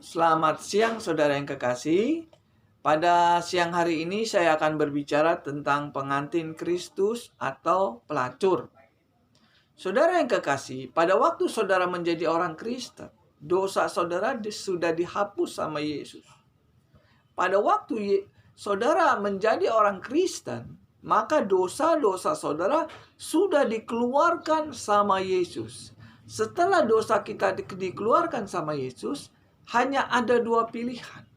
selamat siang saudara yang kekasih. Pada siang hari ini saya akan berbicara tentang pengantin Kristus atau pelacur. Saudara yang kekasih, pada waktu saudara menjadi orang Kristen, dosa saudara sudah dihapus sama Yesus. Pada waktu saudara menjadi orang Kristen, maka dosa-dosa saudara sudah dikeluarkan sama Yesus. Setelah dosa kita dikeluarkan sama Yesus, hanya ada dua pilihan.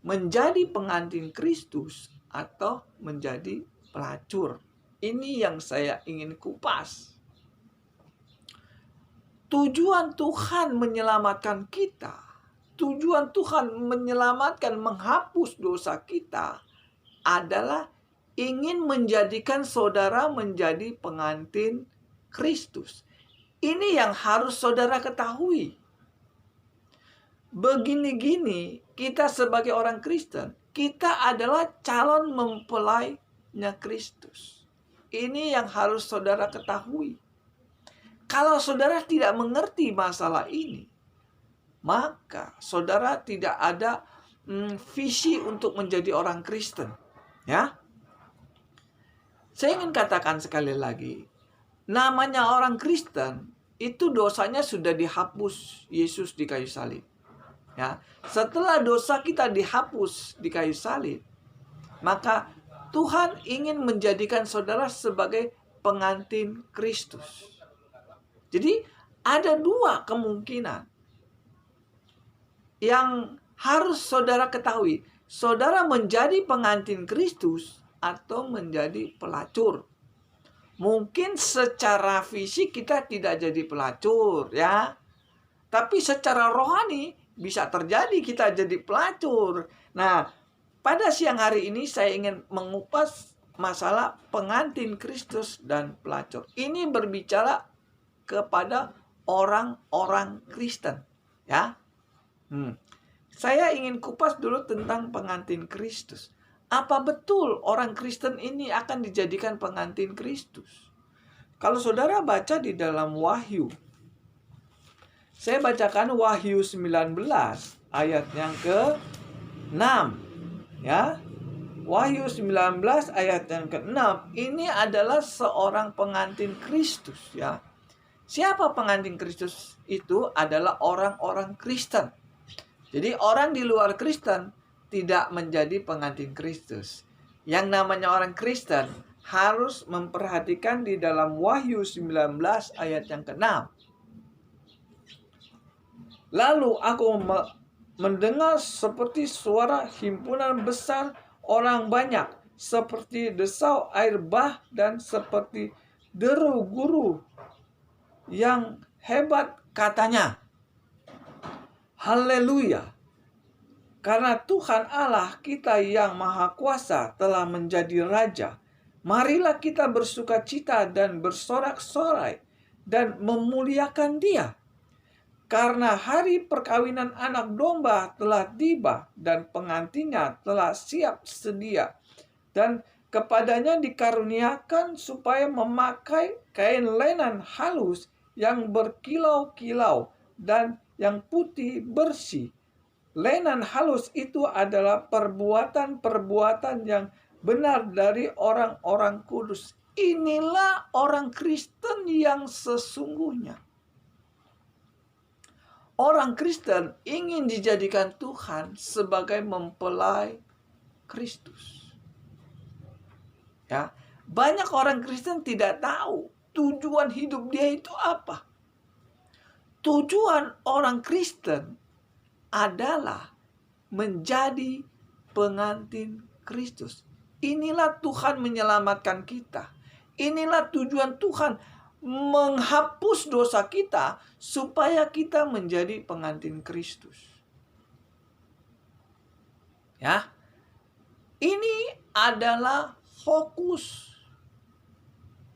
Menjadi pengantin Kristus atau menjadi pelacur. Ini yang saya ingin kupas. Tujuan Tuhan menyelamatkan kita, tujuan Tuhan menyelamatkan, menghapus dosa kita adalah ingin menjadikan saudara menjadi pengantin Kristus. Ini yang harus saudara ketahui. Begini-gini, kita sebagai orang Kristen, kita adalah calon mempelainya Kristus. Ini yang harus saudara ketahui. Kalau saudara tidak mengerti masalah ini, maka saudara tidak ada visi untuk menjadi orang Kristen. Ya, saya ingin katakan sekali lagi, namanya orang Kristen itu dosanya sudah dihapus Yesus di kayu salib. Ya, setelah dosa kita dihapus di kayu salib, maka Tuhan ingin menjadikan saudara sebagai pengantin Kristus. Jadi ada dua kemungkinan yang harus saudara ketahui. Saudara menjadi pengantin Kristus atau menjadi pelacur. Mungkin secara fisik kita tidak jadi pelacur, ya. Tapi secara rohani bisa terjadi kita jadi pelacur. Nah, pada siang hari ini saya ingin mengupas masalah pengantin Kristus dan pelacur. Ini berbicara kepada orang-orang Kristen, ya. Saya ingin kupas dulu tentang pengantin Kristus. Apa betul orang Kristen ini akan dijadikan pengantin Kristus? Kalau saudara baca di dalam Wahyu, saya bacakan Wahyu 19 ayat yang ke-6. Ya. Wahyu 19 ayat yang ke-6 ini adalah seorang pengantin Kristus, ya. Siapa pengantin Kristus itu? Adalah orang-orang Kristen. Jadi orang di luar Kristen tidak menjadi pengantin Kristus. Yang namanya orang Kristen harus memperhatikan di dalam Wahyu 19 ayat yang ke-6. Lalu aku mendengar seperti suara himpunan besar orang banyak, seperti desau air bah dan seperti deru guru yang hebat, katanya, haleluya, karena Tuhan Allah kita yang maha kuasa telah menjadi raja. Marilah kita bersukacita dan bersorak-sorai dan memuliakan Dia. Karena hari perkawinan anak domba telah tiba dan pengantinnya telah siap sedia. Dan kepadanya dikaruniakan supaya memakai kain lenan halus yang berkilau-kilau dan yang putih bersih. Lenan halus itu adalah perbuatan-perbuatan yang benar dari orang-orang kudus. Inilah orang Kristen yang sesungguhnya. Orang Kristen ingin dijadikan Tuhan sebagai mempelai Kristus. Ya, banyak orang Kristen tidak tahu tujuan hidup dia itu apa. Tujuan orang Kristen adalah menjadi pengantin Kristus. Inilah Tuhan menyelamatkan kita. Inilah tujuan Tuhan menghapus dosa kita supaya kita menjadi pengantin Kristus. Ya. Ini adalah fokus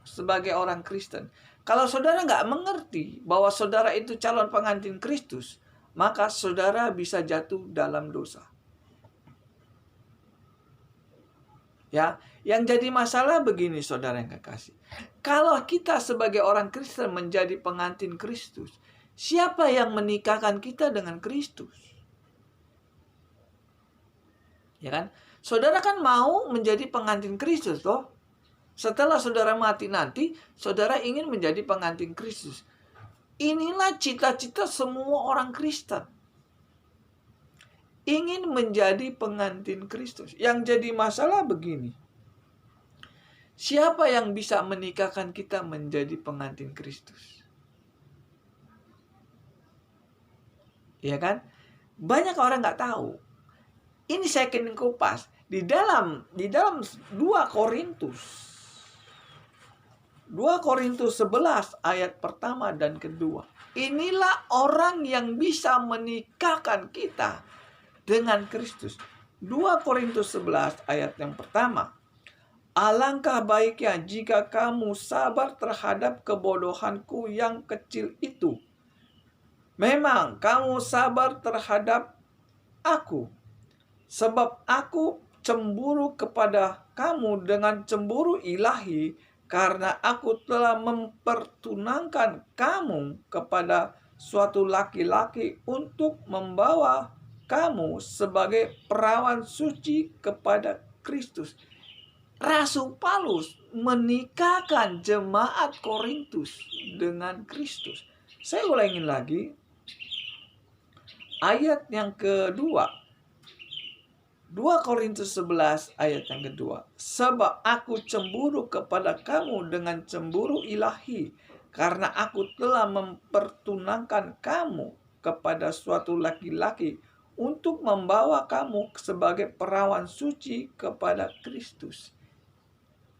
sebagai orang Kristen. Kalau saudara nggak mengerti bahwa saudara itu calon pengantin Kristus, maka saudara bisa jatuh dalam dosa. Ya, yang jadi masalah begini saudara yang kekasih. Kalau kita sebagai orang Kristen menjadi pengantin Kristus, siapa yang menikahkan kita dengan Kristus? Ya kan? Saudara kan mau menjadi pengantin Kristus toh. Setelah saudara mati nanti, saudara ingin menjadi pengantin Kristus. Inilah cita-cita semua orang Kristen. Ingin menjadi pengantin Kristus. Yang jadi masalah begini. Siapa yang bisa menikahkan kita menjadi pengantin Kristus? Ya kan? Banyak orang nggak tahu. Ini saya ingin kupas. Di dalam 2 Korintus 11 ayat pertama dan kedua. Inilah orang yang bisa menikahkan kita dengan Kristus. 2 Korintus 11 ayat yang pertama. Alangkah baiknya jika kamu sabar terhadap kebodohanku yang kecil itu. Memang kamu sabar terhadap aku, sebab aku cemburu kepada kamu dengan cemburu ilahi, karena aku telah mempertunangkan kamu kepada suatu laki-laki untuk membawa kamu sebagai perawan suci kepada Kristus. Rasul Paulus menikahkan jemaat Korintus dengan Kristus. Saya ulangin lagi. Ayat yang kedua. 2 Korintus 11 ayat yang kedua. Sebab aku cemburu kepada kamu dengan cemburu ilahi, karena aku telah mempertunangkan kamu kepada suatu laki-laki untuk membawa kamu sebagai perawan suci kepada Kristus.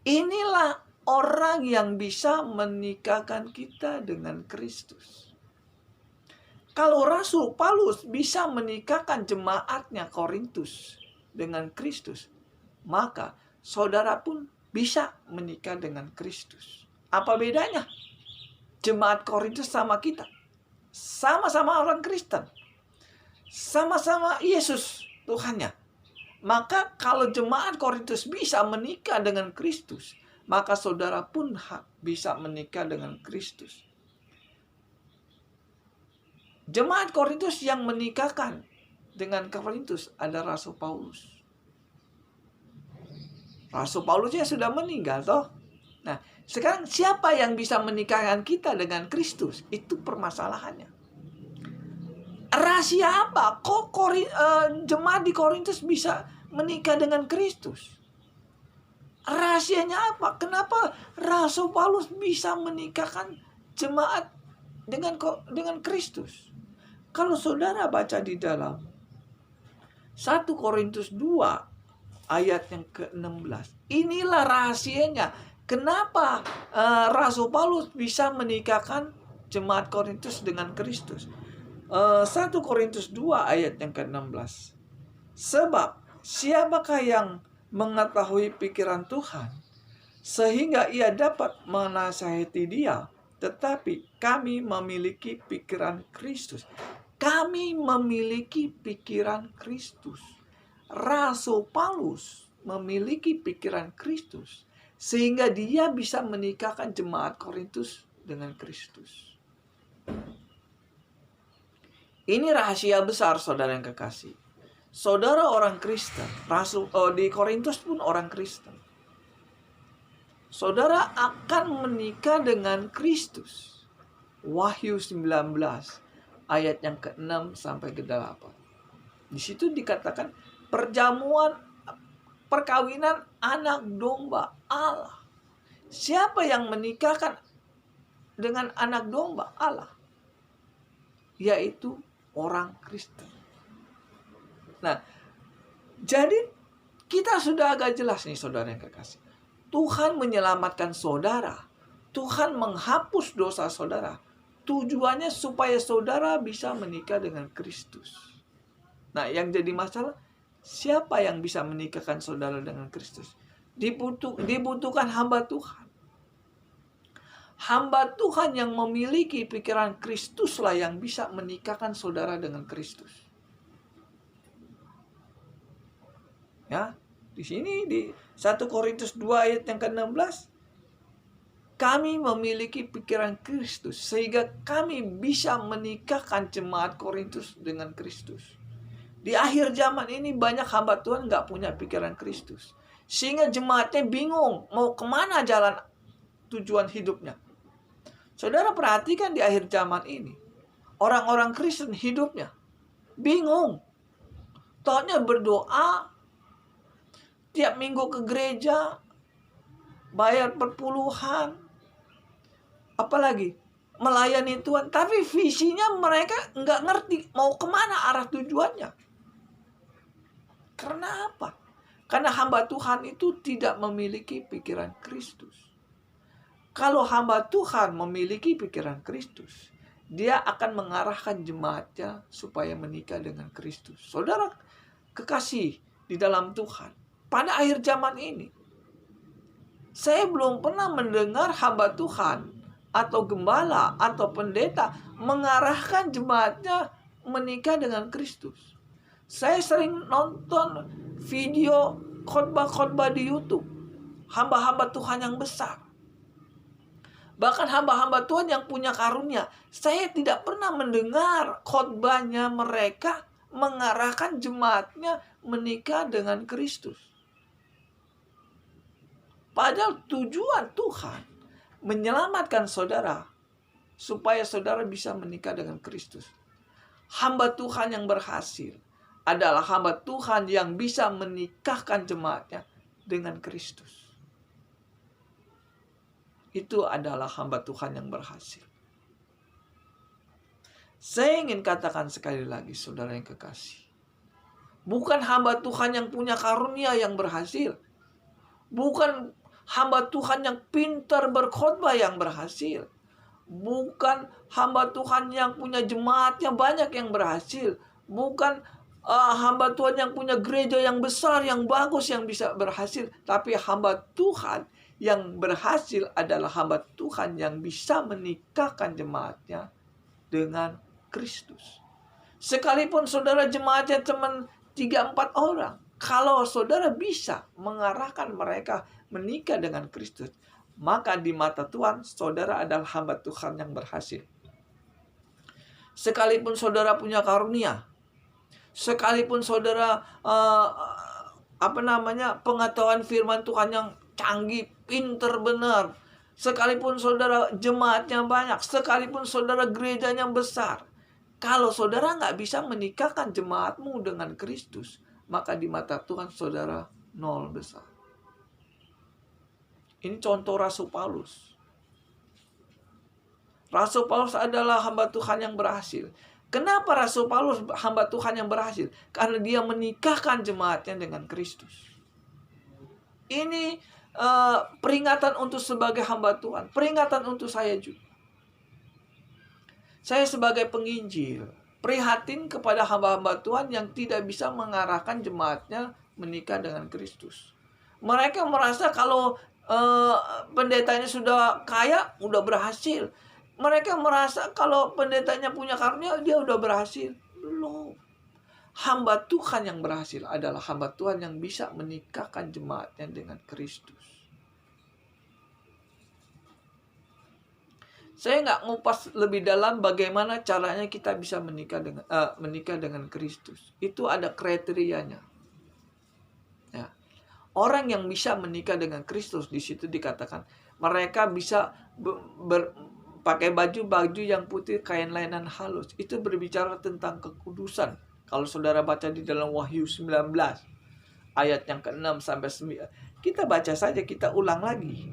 Inilah orang yang bisa menikahkan kita dengan Kristus. Kalau Rasul Paulus bisa menikahkan jemaatnya Korintus dengan Kristus, maka saudara pun bisa menikah dengan Kristus. Apa bedanya? Jemaat Korintus sama kita. Sama-sama orang Kristen. Sama-sama Yesus Tuhannya. Maka kalau jemaat Korintus bisa menikah dengan Kristus, maka saudara pun bisa menikah dengan Kristus. Jemaat Korintus yang menikahkan dengan Korintus ada Rasul Paulus. Rasul Paulusnya sudah meninggal toh. Nah, sekarang siapa yang bisa menikahkan kita dengan Kristus? Itu permasalahannya. Rahasia apa? Kok jemaat di Korintus bisa menikah dengan Kristus? Rahasianya apa? Kenapa Rasul Paulus bisa menikahkan jemaat dengan Kristus? Kalau saudara baca di dalam 1 Korintus 2 ayat yang ke-16. Inilah rahasianya. Kenapa Rasul Paulus bisa menikahkan jemaat Korintus dengan Kristus? 1 Korintus 2 ayat yang ke-16. Sebab siapakah yang mengetahui pikiran Tuhan sehingga ia dapat menasihati dia? Tetapi kami memiliki pikiran Kristus. Kami memiliki pikiran Kristus. Rasul Paulus memiliki pikiran Kristus sehingga dia bisa menikahkan jemaat Korintus dengan Kristus. Ini rahasia besar, saudara yang kekasih. Saudara orang Kristen, di Korintus pun orang Kristen. Saudara akan menikah dengan Kristus. Wahyu 19 ayat yang ke-6 sampai ke-8. Di situ dikatakan perkawinan anak domba Allah. Siapa yang menikahkan dengan anak domba Allah? Yaitu orang Kristen. Nah, jadi kita sudah agak jelas nih, saudara yang kekasih. Tuhan menyelamatkan saudara. Tuhan menghapus dosa saudara. Tujuannya supaya saudara bisa menikah dengan Kristus. Nah, yang jadi masalah, siapa yang bisa menikahkan saudara dengan Kristus? Dibutuhkan hamba Tuhan. Hamba Tuhan yang memiliki pikiran Kristuslah yang bisa menikahkan saudara dengan Kristus. Ya, di sini di 1 Korintus 2 ayat yang ke-16, kami memiliki pikiran Kristus sehingga kami bisa menikahkan jemaat Korintus dengan Kristus. Di akhir zaman ini banyak hamba Tuhan nggak punya pikiran Kristus. Sehingga jemaatnya bingung mau kemana jalan tujuan hidupnya. Saudara perhatikan di akhir zaman ini. Orang-orang Kristen hidupnya bingung. Taunya berdoa, tiap minggu ke gereja, bayar perpuluhan, apalagi melayani Tuhan. Tapi visinya mereka nggak ngerti mau kemana arah tujuannya. Karena apa? Karena hamba Tuhan itu tidak memiliki pikiran Kristus. Kalau hamba Tuhan memiliki pikiran Kristus, dia akan mengarahkan jemaatnya supaya menikah dengan Kristus. Saudara kekasih di dalam Tuhan, pada akhir zaman ini, saya belum pernah mendengar hamba Tuhan atau gembala atau pendeta mengarahkan jemaatnya menikah dengan Kristus. Saya sering nonton video khotbah-khotbah di YouTube, hamba-hamba Tuhan yang besar. Bahkan hamba-hamba Tuhan yang punya karunia, saya tidak pernah mendengar khotbahnya mereka mengarahkan jemaatnya menikah dengan Kristus. Padahal tujuan Tuhan menyelamatkan saudara supaya saudara bisa menikah dengan Kristus. Hamba Tuhan yang berhasil adalah hamba Tuhan yang bisa menikahkan jemaatnya dengan Kristus. Itu adalah hamba Tuhan yang berhasil. Saya ingin katakan sekali lagi, saudara yang kekasih. Bukan hamba Tuhan yang punya karunia yang berhasil. Bukan hamba Tuhan yang pintar berkhotbah yang berhasil. Bukan hamba Tuhan yang punya jemaatnya banyak yang berhasil. Bukan hamba Tuhan yang punya gereja yang besar, yang bagus, yang bisa berhasil. Tapi hamba Tuhan yang berhasil adalah hamba Tuhan yang bisa menikahkan jemaatnya dengan Kristus. Sekalipun saudara jemaatnya cuma 3-4 orang, kalau saudara bisa mengarahkan mereka menikah dengan Kristus, maka di mata Tuhan, saudara adalah hamba Tuhan yang berhasil. Sekalipun saudara punya karunia, sekalipun saudara pengetahuan firman Tuhan yang canggih, pinter, benar, sekalipun saudara jemaatnya banyak, sekalipun saudara gerejanya besar, kalau saudara nggak bisa menikahkan jemaatmu dengan Kristus, maka di mata Tuhan saudara nol besar. Ini contoh Rasul Paulus. Rasul Paulus adalah hamba Tuhan yang berhasil. Kenapa Rasul Paulus hamba Tuhan yang berhasil? Karena dia menikahkan jemaatnya dengan Kristus. Ini peringatan untuk sebagai hamba Tuhan. Peringatan untuk saya juga. Saya sebagai penginjil, prihatin kepada hamba-hamba Tuhan yang tidak bisa mengarahkan jemaatnya menikah dengan Kristus. Mereka merasa kalau pendetanya sudah kaya, udah berhasil. Mereka merasa kalau pendetanya punya karunia, dia udah berhasil. Belum. Hamba Tuhan yang berhasil adalah hamba Tuhan yang bisa menikahkan jemaatnya dengan Kristus. Saya nggak ngupas lebih dalam bagaimana caranya kita bisa menikah dengan Kristus. Itu ada kriterianya. Ya. Orang yang bisa menikah dengan Kristus, di situ dikatakan mereka bisa pakai baju yang putih, kain lainan halus. Itu berbicara tentang kekudusan. Kalau saudara baca di dalam Wahyu 19 ayat yang ke-6 sampai 9, kita baca saja, kita ulang lagi.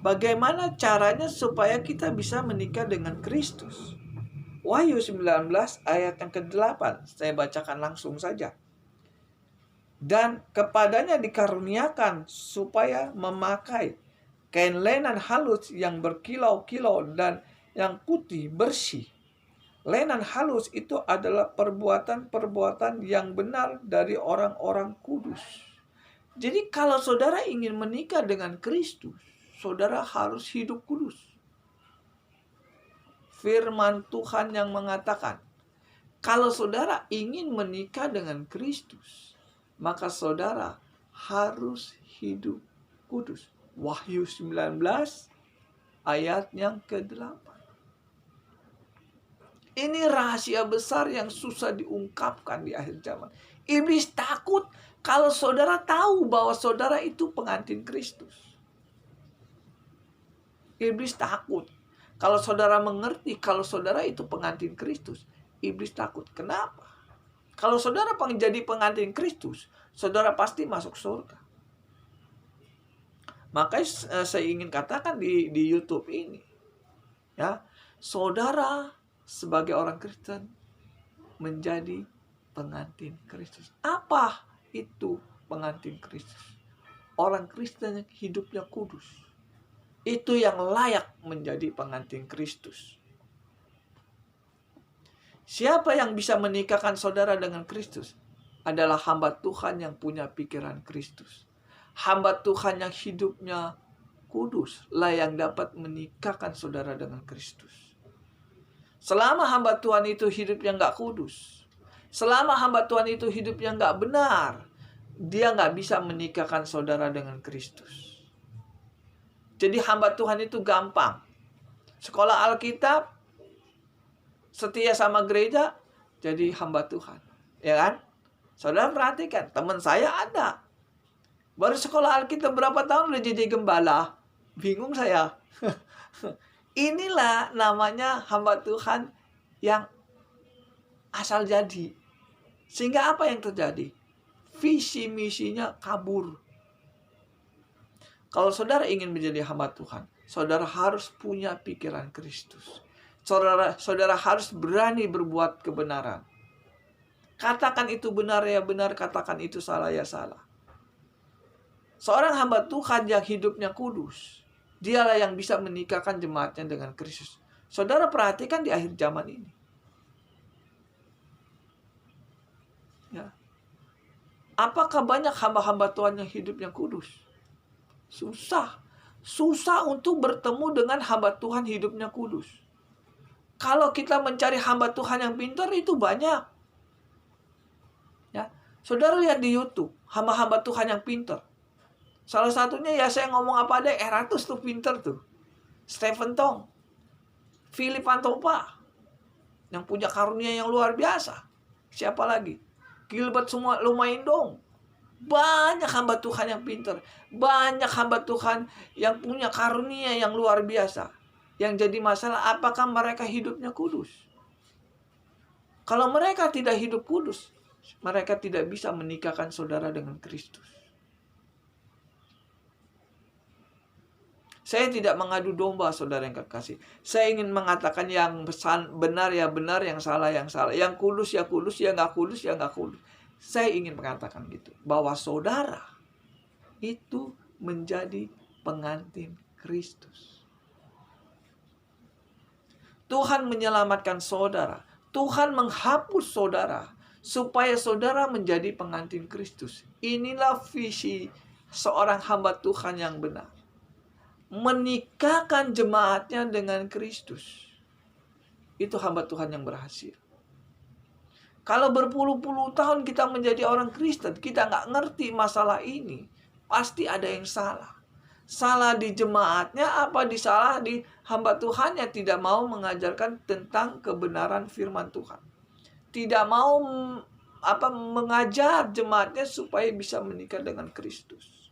Bagaimana caranya supaya kita bisa menikah dengan Kristus? Wahyu 19 ayat yang ke-8, saya bacakan langsung saja. Dan kepadanya dikaruniakan supaya memakai kain lainan halus yang berkilau-kilau dan yang putih bersih. Lainan halus itu adalah perbuatan-perbuatan yang benar dari orang-orang kudus. Jadi kalau saudara ingin menikah dengan Kristus, saudara harus hidup kudus. Firman Tuhan yang mengatakan, kalau saudara ingin menikah dengan Kristus, maka saudara harus hidup kudus. Wahyu 19 ayat yang ke-8. Ini rahasia besar yang susah diungkapkan di akhir zaman. Iblis takut kalau saudara tahu bahwa saudara itu pengantin Kristus. Iblis takut kalau saudara mengerti kalau saudara itu pengantin Kristus. Iblis takut. Kenapa? Kalau saudara jadi pengantin Kristus, saudara pasti masuk surga. Makanya saya ingin katakan di YouTube ini, ya, saudara sebagai orang Kristen menjadi pengantin Kristus. Apa itu pengantin Kristus? Orang Kristen yang hidupnya kudus. Itu yang layak menjadi pengantin Kristus. Siapa yang bisa menikahkan saudara dengan Kristus? Adalah hamba Tuhan yang punya pikiran Kristus. Hamba Tuhan yang hidupnya kudus lah yang dapat menikahkan saudara dengan Kristus. Selama hamba Tuhan itu hidupnya nggak kudus, selama hamba Tuhan itu hidupnya nggak benar, dia nggak bisa menikahkan saudara dengan Kristus. Jadi hamba Tuhan itu gampang. Sekolah Alkitab, setia sama gereja, jadi hamba Tuhan. Ya kan? Saudara perhatikan, teman saya ada. Baru sekolah Alkitab berapa tahun udah jadi gembala. Bingung saya. Inilah namanya hamba Tuhan yang asal jadi. Sehingga apa yang terjadi? Visi misinya kabur. Kalau saudara ingin menjadi hamba Tuhan, saudara harus punya pikiran Kristus. Saudara harus berani berbuat kebenaran. Katakan itu benar ya benar, katakan itu salah ya salah. Seorang hamba Tuhan yang hidupnya kudus, dialah yang bisa menikahkan jemaatnya dengan Kristus. Saudara perhatikan di akhir zaman ini. Ya. Apakah banyak hamba-hamba Tuhan yang hidupnya kudus? Susah. Susah untuk bertemu dengan hamba Tuhan hidupnya kudus. Kalau kita mencari hamba Tuhan yang pintar itu banyak. Ya. Saudara lihat di YouTube, hamba-hamba Tuhan yang pintar. Salah satunya ya saya ngomong apa ada, Eratus tuh pintar tuh. Stephen Tong. Philip Antopa. Yang punya karunia yang luar biasa. Siapa lagi? Gilbert semua lumayan dong. Banyak hamba Tuhan yang pintar. Banyak hamba Tuhan yang punya karunia yang luar biasa. Yang jadi masalah, apakah mereka hidupnya kudus? Kalau mereka tidak hidup kudus, mereka tidak bisa menikahkan saudara dengan Kristus. Saya tidak mengadu domba saudara yang kekasih. Saya ingin mengatakan yang benar ya benar, yang salah ya salah. Yang kudus ya kudus, yang nggak kudus ya nggak kudus. Saya ingin mengatakan gitu. Bahwa saudara itu menjadi pengantin Kristus. Tuhan menyelamatkan saudara. Tuhan menghapus saudara. Supaya saudara menjadi pengantin Kristus. Inilah visi seorang hamba Tuhan yang benar. Menikahkan jemaatnya dengan Kristus. Itu hamba Tuhan yang berhasil. Kalau berpuluh-puluh tahun kita menjadi orang Kristen, kita nggak ngerti masalah ini, pasti ada yang salah. Salah di jemaatnya, apa salah di hamba Tuhan yang tidak mau mengajarkan tentang kebenaran firman Tuhan. Tidak mau mengajar jemaatnya supaya bisa menikah dengan Kristus.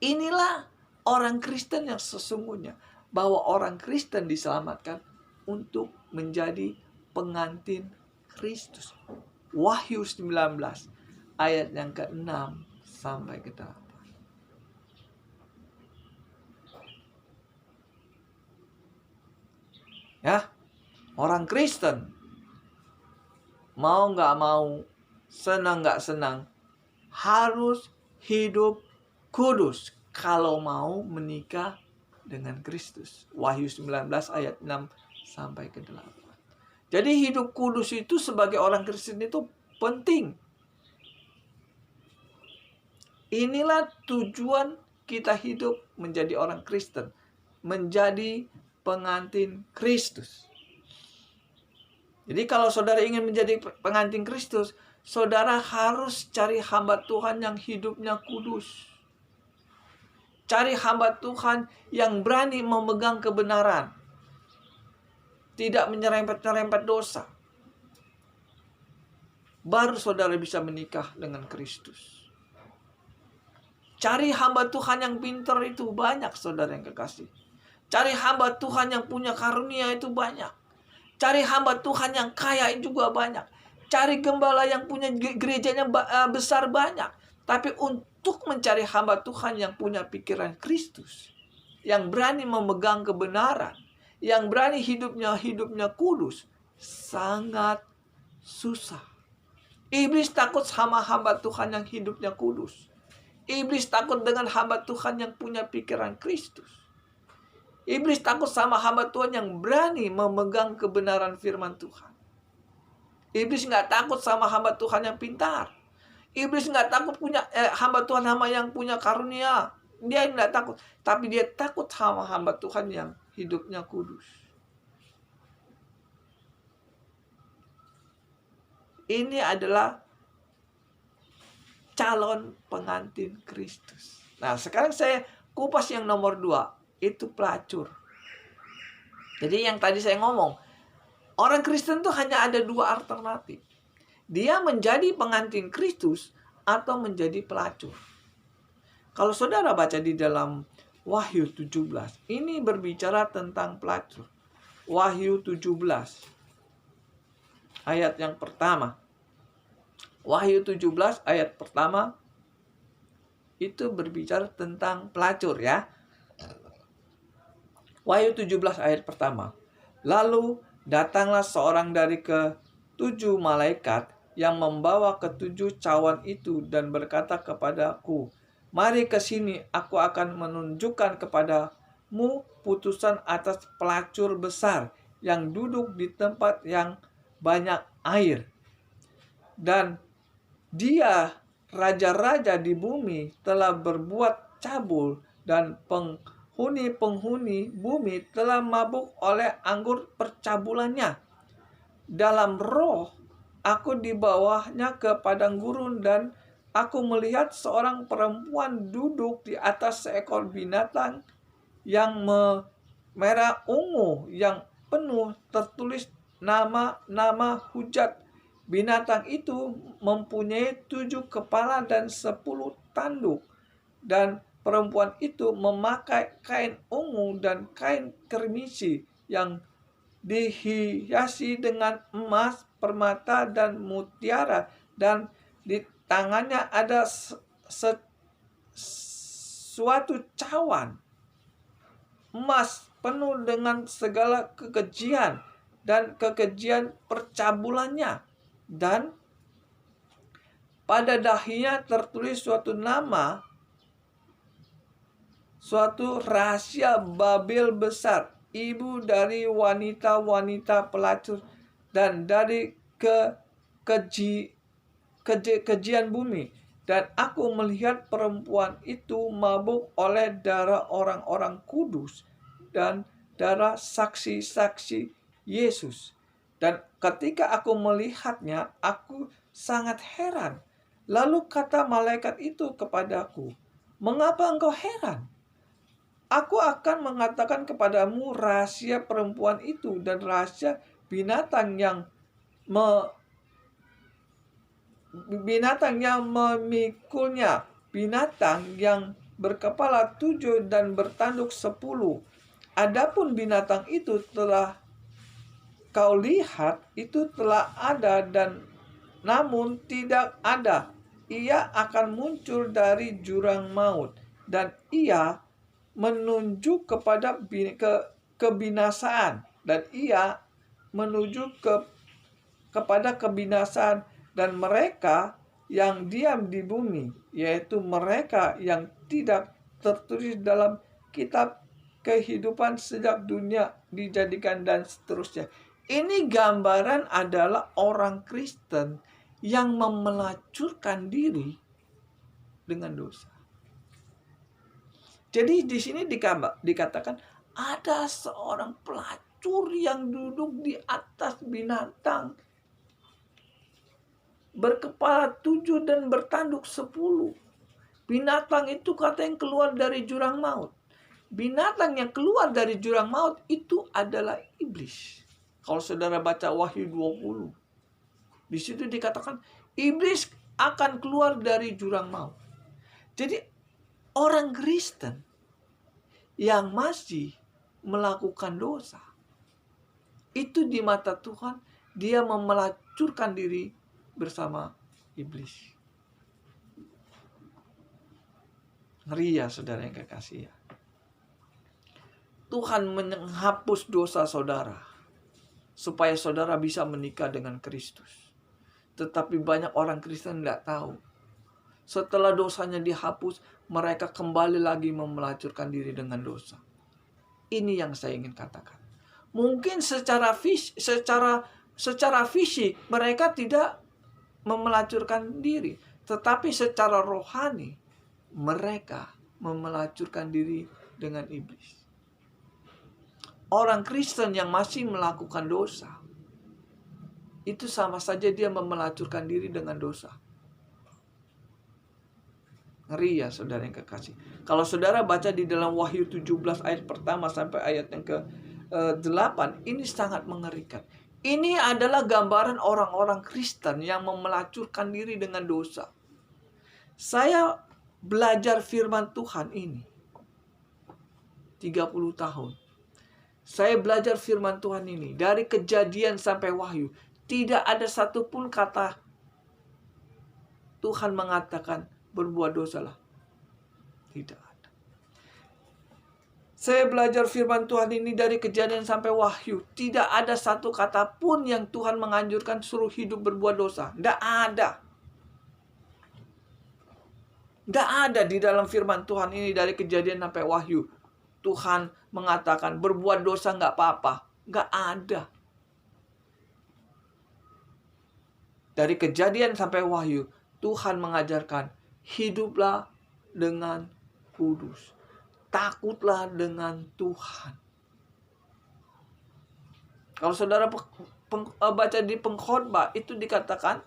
Inilah orang Kristen yang sesungguhnya, bahwa orang Kristen diselamatkan untuk menjadi pengantin Kristus. Wahyu 19 ayat yang ke-6 sampai ke-8. Ya, orang Kristen mau nggak mau, senang nggak senang, harus hidup kudus kalau mau menikah dengan Kristus. Wahyu 19 ayat 6 sampai ke-8. Jadi hidup kudus itu sebagai orang Kristen itu penting. Inilah tujuan kita hidup menjadi orang Kristen. Menjadi pengantin Kristus. Jadi kalau saudara ingin menjadi pengantin Kristus, saudara harus cari hamba Tuhan yang hidupnya kudus. Cari hamba Tuhan yang berani memegang kebenaran. tidak menyerempet-nyerempet dosa, baru saudara bisa menikah dengan Kristus. Cari hamba Tuhan yang pintar itu banyak, saudara yang kekasih. Cari hamba Tuhan yang punya karunia itu banyak. Cari hamba Tuhan yang kaya juga banyak. Cari gembala yang punya gerejanya besar banyak. Tapi untuk mencari hamba Tuhan yang punya pikiran Kristus, yang berani memegang kebenaran, yang berani hidupnya kudus, sangat susah. Iblis takut sama hamba Tuhan yang hidupnya kudus. Iblis takut dengan hamba Tuhan yang punya pikiran Kristus. Iblis takut sama hamba Tuhan yang berani memegang kebenaran firman Tuhan. Iblis nggak takut sama hamba Tuhan yang pintar. Iblis nggak takut punya hamba Tuhan yang punya karunia. Dia nggak takut. Tapi dia takut sama hamba Tuhan yang hidupnya kudus. Ini adalah calon pengantin Kristus. Nah, sekarang saya kupas yang nomor 2, itu pelacur. Jadi yang tadi saya ngomong, orang Kristen tuh hanya ada 2 alternatif. Dia menjadi pengantin Kristus atau menjadi pelacur. Kalau saudara baca di dalam Wahyu 17, ini berbicara tentang pelacur. Wahyu 17, ayat yang pertama. Wahyu 17 ayat pertama itu berbicara tentang pelacur ya. Wahyu 17 ayat pertama. Lalu datanglah seorang dari ke-7 malaikat yang membawa ke-7 cawan itu dan berkata kepadaku, "Mari ke sini, aku akan menunjukkan kepadamu putusan atas pelacur besar yang duduk di tempat yang banyak air. Dan dia, raja-raja di bumi, telah berbuat cabul, dan penghuni-penghuni bumi telah mabuk oleh anggur percabulannya. Dalam roh, aku dibawanya ke padang gurun, dan aku melihat seorang perempuan duduk di atas seekor binatang yang merah ungu, yang penuh tertulis nama-nama hujat. Binatang itu mempunyai 7 kepala dan 10 tanduk. Dan perempuan itu memakai kain ungu dan kain kermisi yang dihiasi dengan emas, permata, dan mutiara. Dan di tangannya ada suatu cawan emas penuh dengan segala kekejian dan kekejian percabulannya. Dan pada dahinya tertulis suatu nama, suatu rahasia Babel besar, ibu dari wanita-wanita pelacur dan dari kejian bumi. Dan aku melihat perempuan itu mabuk oleh darah orang-orang kudus dan darah saksi-saksi Yesus. Dan ketika aku melihatnya, aku sangat heran. Lalu kata malaikat itu kepadaku, "Mengapa engkau heran? Aku akan mengatakan kepadamu rahasia perempuan itu dan rahasia binatang yang memikulnya, binatang yang berkepala 7 dan bertanduk 10. Adapun binatang itu telah kau lihat, itu telah ada, dan namun tidak ada. Ia akan muncul dari jurang maut, dan ia menuju kepada kebinasaan, dan ia menuju kepada kebinasaan. Dan mereka yang diam di bumi, yaitu mereka yang tidak tertulis dalam kitab kehidupan sejak dunia dijadikan, dan seterusnya. Ini gambaran adalah orang Kristen yang memelacurkan diri dengan dosa. Jadi di sini dikatakan ada seorang pelacur yang duduk di atas binatang berkepala 7 dan bertanduk 10. Binatang itu katanya keluar dari jurang maut. Binatang yang keluar dari jurang maut itu adalah iblis. Kalau saudara baca Wahyu 20, di situ dikatakan iblis akan keluar dari jurang maut. Jadi orang Kristen yang masih melakukan dosa, itu di mata Tuhan dia memelacurkan diri bersama iblis. Ngeri ya saudara yang kekasih ya. Tuhan menghapus dosa saudara supaya saudara bisa menikah dengan Kristus. Tetapi banyak orang Kristen tidak tahu. Setelah dosanya dihapus, mereka kembali lagi memelacurkan diri dengan dosa. Ini yang saya ingin katakan. Mungkin secara fisik mereka tidak memelacurkan diri, tetapi secara rohani mereka memelacurkan diri dengan iblis. Orang Kristen yang masih melakukan dosa, itu sama saja dia memelacurkan diri dengan dosa. Ngeri ya saudara yang kekasih. Kalau saudara baca di dalam Wahyu 17 ayat pertama sampai ayat yang ke-8, ini sangat mengerikan. Ini adalah gambaran orang-orang Kristen yang memelacurkan diri dengan dosa. Saya belajar firman Tuhan ini 30 tahun. Saya belajar firman Tuhan ini dari Kejadian sampai Wahyu. Tidak ada satupun kata Tuhan mengatakan berbuat dosalah. Tidak ada. Saya belajar firman Tuhan ini dari Kejadian sampai Wahyu. Tidak ada satu kata pun yang Tuhan menganjurkan suruh hidup berbuat dosa. Tidak ada. Tidak ada di dalam firman Tuhan ini dari Kejadian sampai Wahyu. Tuhan mengatakan berbuat dosa nggak apa-apa. Nggak ada. Dari Kejadian sampai Wahyu, Tuhan mengajarkan hiduplah dengan kudus. Takutlah dengan Tuhan. Kalau saudara baca di pengkhotbah, itu dikatakan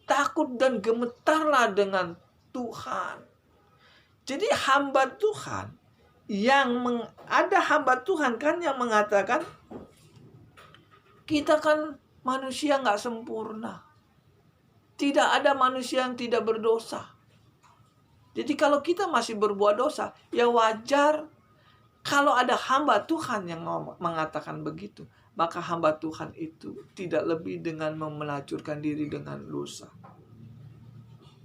takut dan gemetarlah dengan Tuhan. Jadi hamba Tuhan ada hamba Tuhan kan yang mengatakan kita kan manusia nggak sempurna. Tidak ada manusia yang tidak berdosa. Jadi kalau kita masih berbuat dosa, ya wajar. Kalau ada hamba Tuhan yang mengatakan begitu, maka hamba Tuhan itu tidak lebih dengan memelacurkan diri dengan dosa.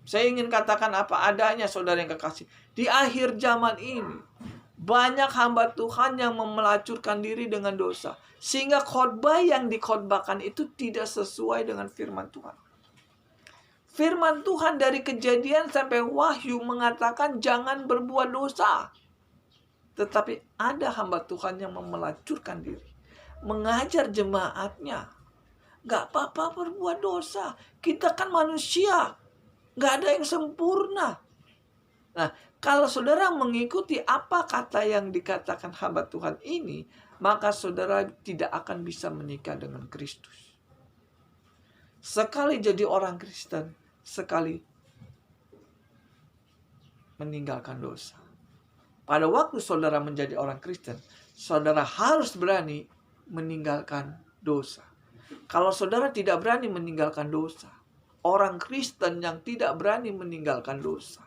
Saya ingin katakan apa adanya saudara yang kekasih. Di akhir zaman ini, banyak hamba Tuhan yang memelacurkan diri dengan dosa. Sehingga khotbah yang dikhotbahkan itu tidak sesuai dengan firman Tuhan. Firman Tuhan dari Kejadian sampai Wahyu mengatakan jangan berbuat dosa. Tetapi ada hamba Tuhan yang memelacurkan diri. Mengajar jemaatnya. Gak apa-apa berbuat dosa. Kita kan manusia. Gak ada yang sempurna. Nah, kalau saudara mengikuti apa kata yang dikatakan hamba Tuhan ini, maka saudara tidak akan bisa menikah dengan Kristus. Sekali jadi orang Kristen, sekali meninggalkan dosa. Pada waktu saudara menjadi orang Kristen, saudara harus berani meninggalkan dosa. Kalau saudara tidak berani meninggalkan dosa, orang Kristen yang tidak berani meninggalkan dosa,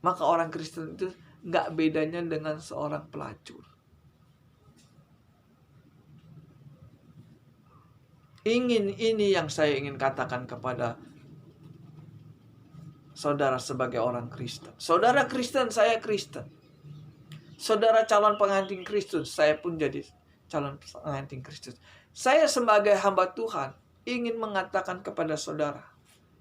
maka orang Kristen itu nggak bedanya dengan seorang pelacur. Ini yang saya ingin katakan kepada saudara sebagai orang Kristen. Saudara Kristen, saya Kristen. Saudara calon pengantin Kristus, saya pun jadi calon pengantin Kristus. Saya sebagai hamba Tuhan ingin mengatakan kepada saudara,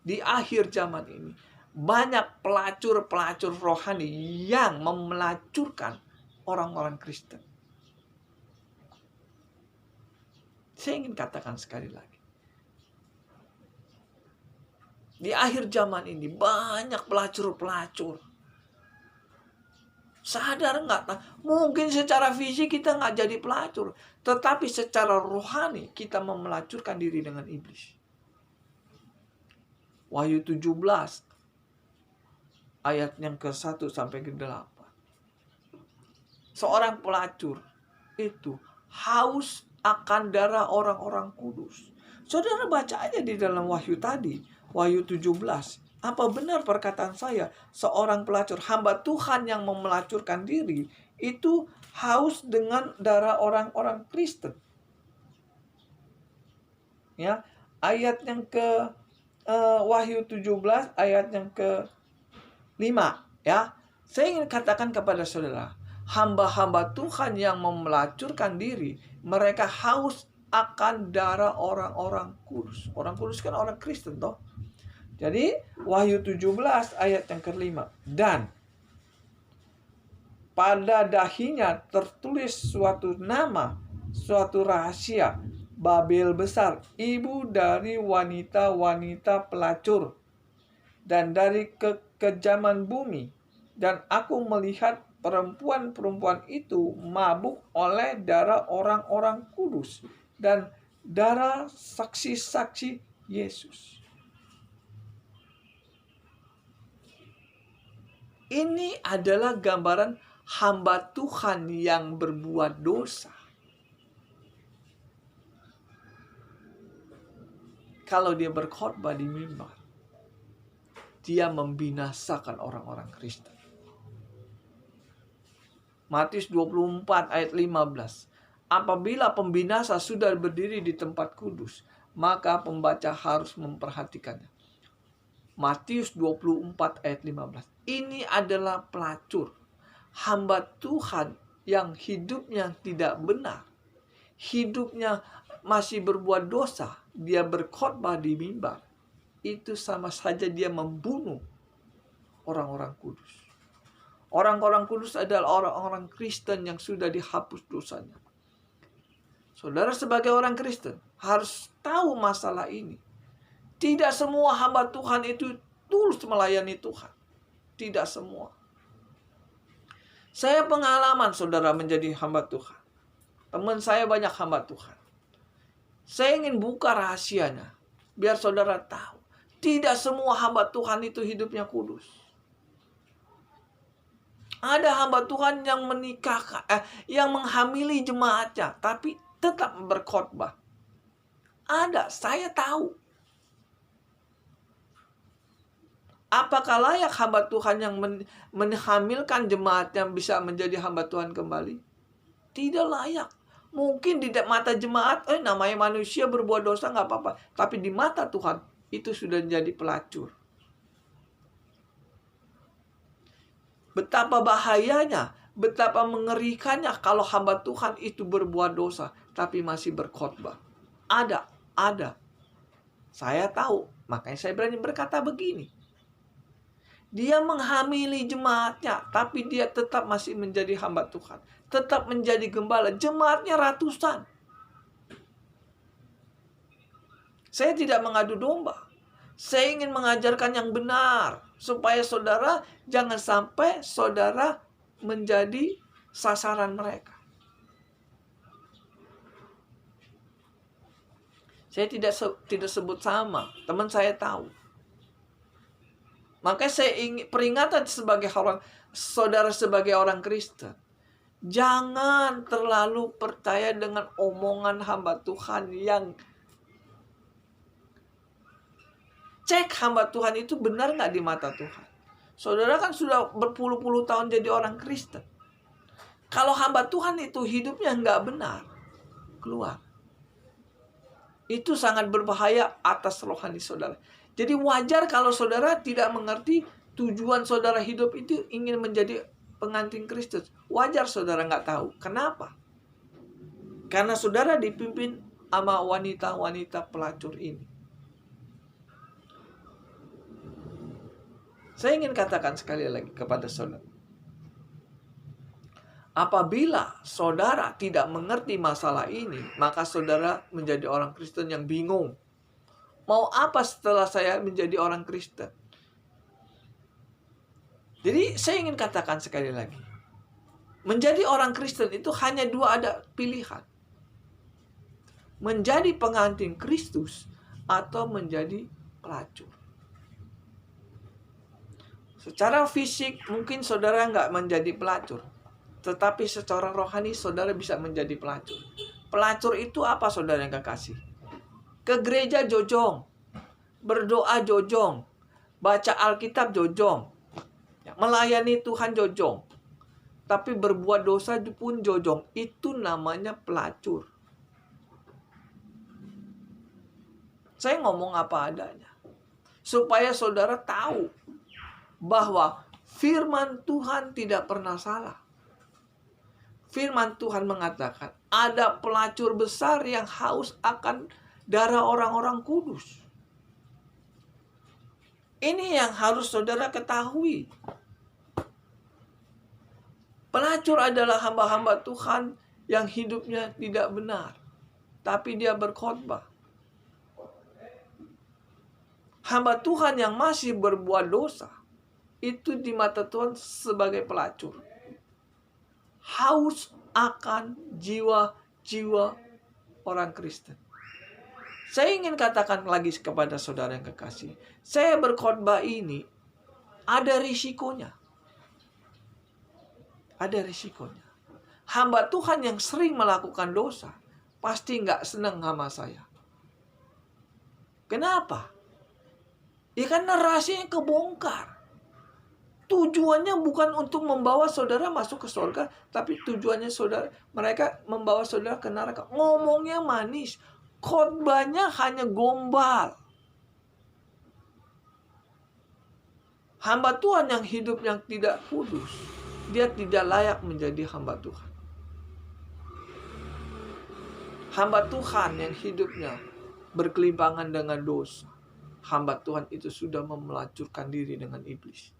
di akhir zaman ini, banyak pelacur-pelacur rohani yang memelacurkan orang-orang Kristen. Saya ingin katakan sekali lagi. Di akhir zaman ini banyak pelacur-pelacur. Sadar nggak? Mungkin secara fisik kita nggak jadi pelacur. Tetapi secara rohani kita memelacurkan diri dengan iblis. Wahyu 17 ayat yang ke-1 sampai ke-8. Seorang pelacur itu haus akan darah orang-orang kudus. Saudara baca aja di dalam Wahyu tadi, Wahyu 17. Apa benar perkataan saya, seorang pelacur, hamba Tuhan yang memelacurkan diri, itu haus dengan darah orang-orang Kristen. Ya, ayat yang ke Wahyu 17 ayat yang ke-5, ya. Saya ingin katakan kepada saudara, hamba-hamba Tuhan yang memelacurkan diri, mereka haus akan darah orang-orang kudus. Orang kudus kan orang Kristen toh. Jadi Wahyu 17 ayat yang ke-5. Dan pada dahinya tertulis suatu nama, suatu rahasia, Babel besar, ibu dari wanita-wanita pelacur, dan dari kekejaman bumi. Dan aku melihat perempuan-perempuan itu mabuk oleh darah orang-orang kudus dan darah saksi-saksi Yesus. Ini adalah gambaran hamba Tuhan yang berbuat dosa. Kalau dia berkhotbah di mimbar, dia membinasakan orang-orang Kristen. Matius 24 ayat 15. Apabila pembinasa sudah berdiri di tempat kudus, maka pembaca harus memperhatikannya. Matius 24 ayat 15. Ini adalah pelacur, hamba Tuhan yang hidupnya tidak benar, hidupnya masih berbuat dosa. Dia berkhotbah di mimbar, itu sama saja dia membunuh orang-orang kudus. Orang-orang kudus adalah orang-orang Kristen yang sudah dihapus dosanya. Saudara sebagai orang Kristen harus tahu masalah ini. Tidak semua hamba Tuhan itu tulus melayani Tuhan. Tidak semua. Saya pengalaman saudara menjadi hamba Tuhan. Teman saya banyak hamba Tuhan. Saya ingin buka rahasianya, biar saudara tahu. Tidak semua hamba Tuhan itu hidupnya kudus. Ada hamba Tuhan yang menikahkan, yang menghamili jemaatnya, tapi tetap berkhotbah. Ada, saya tahu. Apakah layak hamba Tuhan yang menghamilkan jemaatnya bisa menjadi hamba Tuhan kembali? Tidak layak. Mungkin di mata jemaat, namanya manusia berbuat dosa nggak apa-apa. Tapi di mata Tuhan, itu sudah menjadi pelacur. Betapa bahayanya, betapa mengerikannya kalau hamba Tuhan itu berbuat dosa, tapi masih berkhotbah. Ada. Saya tahu, makanya saya berani berkata begini. Dia menghamili jemaatnya, tapi dia tetap masih menjadi hamba Tuhan. Tetap menjadi gembala. Jemaatnya ratusan. Saya tidak mengadu domba. Saya ingin mengajarkan yang benar. Supaya saudara, jangan sampai saudara menjadi sasaran mereka. Saya tidak sebut sama. Teman saya tahu. Makanya saya ingin peringatan sebagai saudara sebagai orang Kristen. Jangan terlalu percaya dengan omongan hamba Tuhan yang cek hamba Tuhan itu benar nggak di mata Tuhan. Saudara kan sudah berpuluh-puluh tahun jadi orang Kristen. Kalau hamba Tuhan itu hidupnya nggak benar, keluar. Itu sangat berbahaya atas rohani saudara. Jadi wajar kalau saudara tidak mengerti tujuan saudara hidup itu ingin menjadi pengantin Kristus. Wajar saudara nggak tahu. Kenapa? Karena saudara dipimpin sama wanita-wanita pelacur ini. Saya ingin katakan sekali lagi kepada saudara. Apabila saudara tidak mengerti masalah ini, maka saudara menjadi orang Kristen yang bingung. Mau apa setelah saya menjadi orang Kristen? Jadi saya ingin katakan sekali lagi. Menjadi orang Kristen itu hanya ada pilihan. Menjadi pengantin Kristus atau menjadi pelacur. Secara fisik mungkin saudara nggak menjadi pelacur. Tetapi secara rohani saudara bisa menjadi pelacur. Pelacur itu apa saudara yang kekasih? Ke gereja jojong, berdoa jojong, baca Alkitab jojong, melayani Tuhan jojong, tapi berbuat dosa pun jojong. Itu namanya pelacur. Saya ngomong apa adanya, supaya saudara tahu bahwa firman Tuhan tidak pernah salah. Firman Tuhan mengatakan, ada pelacur besar yang haus akan darah orang-orang kudus. Ini yang harus saudara ketahui. Pelacur adalah hamba-hamba Tuhan yang hidupnya tidak benar, tapi dia berkhotbah. Hamba Tuhan yang masih berbuat dosa, itu di mata Tuhan sebagai pelacur. Haus akan jiwa-jiwa orang Kristen. Saya ingin katakan lagi kepada saudara yang kekasih, saya berkhotbah ini ada risikonya. Ada risikonya. Hamba Tuhan yang sering melakukan dosa pasti nggak senang sama saya. Kenapa? Ya karena rahasianya kebongkar. Tujuannya bukan untuk membawa saudara masuk ke surga, tapi tujuannya mereka membawa saudara ke neraka. Ngomongnya manis, khotbahnya hanya gombal. Hamba Tuhan yang hidup yang tidak kudus, dia tidak layak menjadi hamba Tuhan. Hamba Tuhan yang hidupnya berkelimpangan dengan dosa, hamba Tuhan itu sudah memelacurkan diri dengan iblis.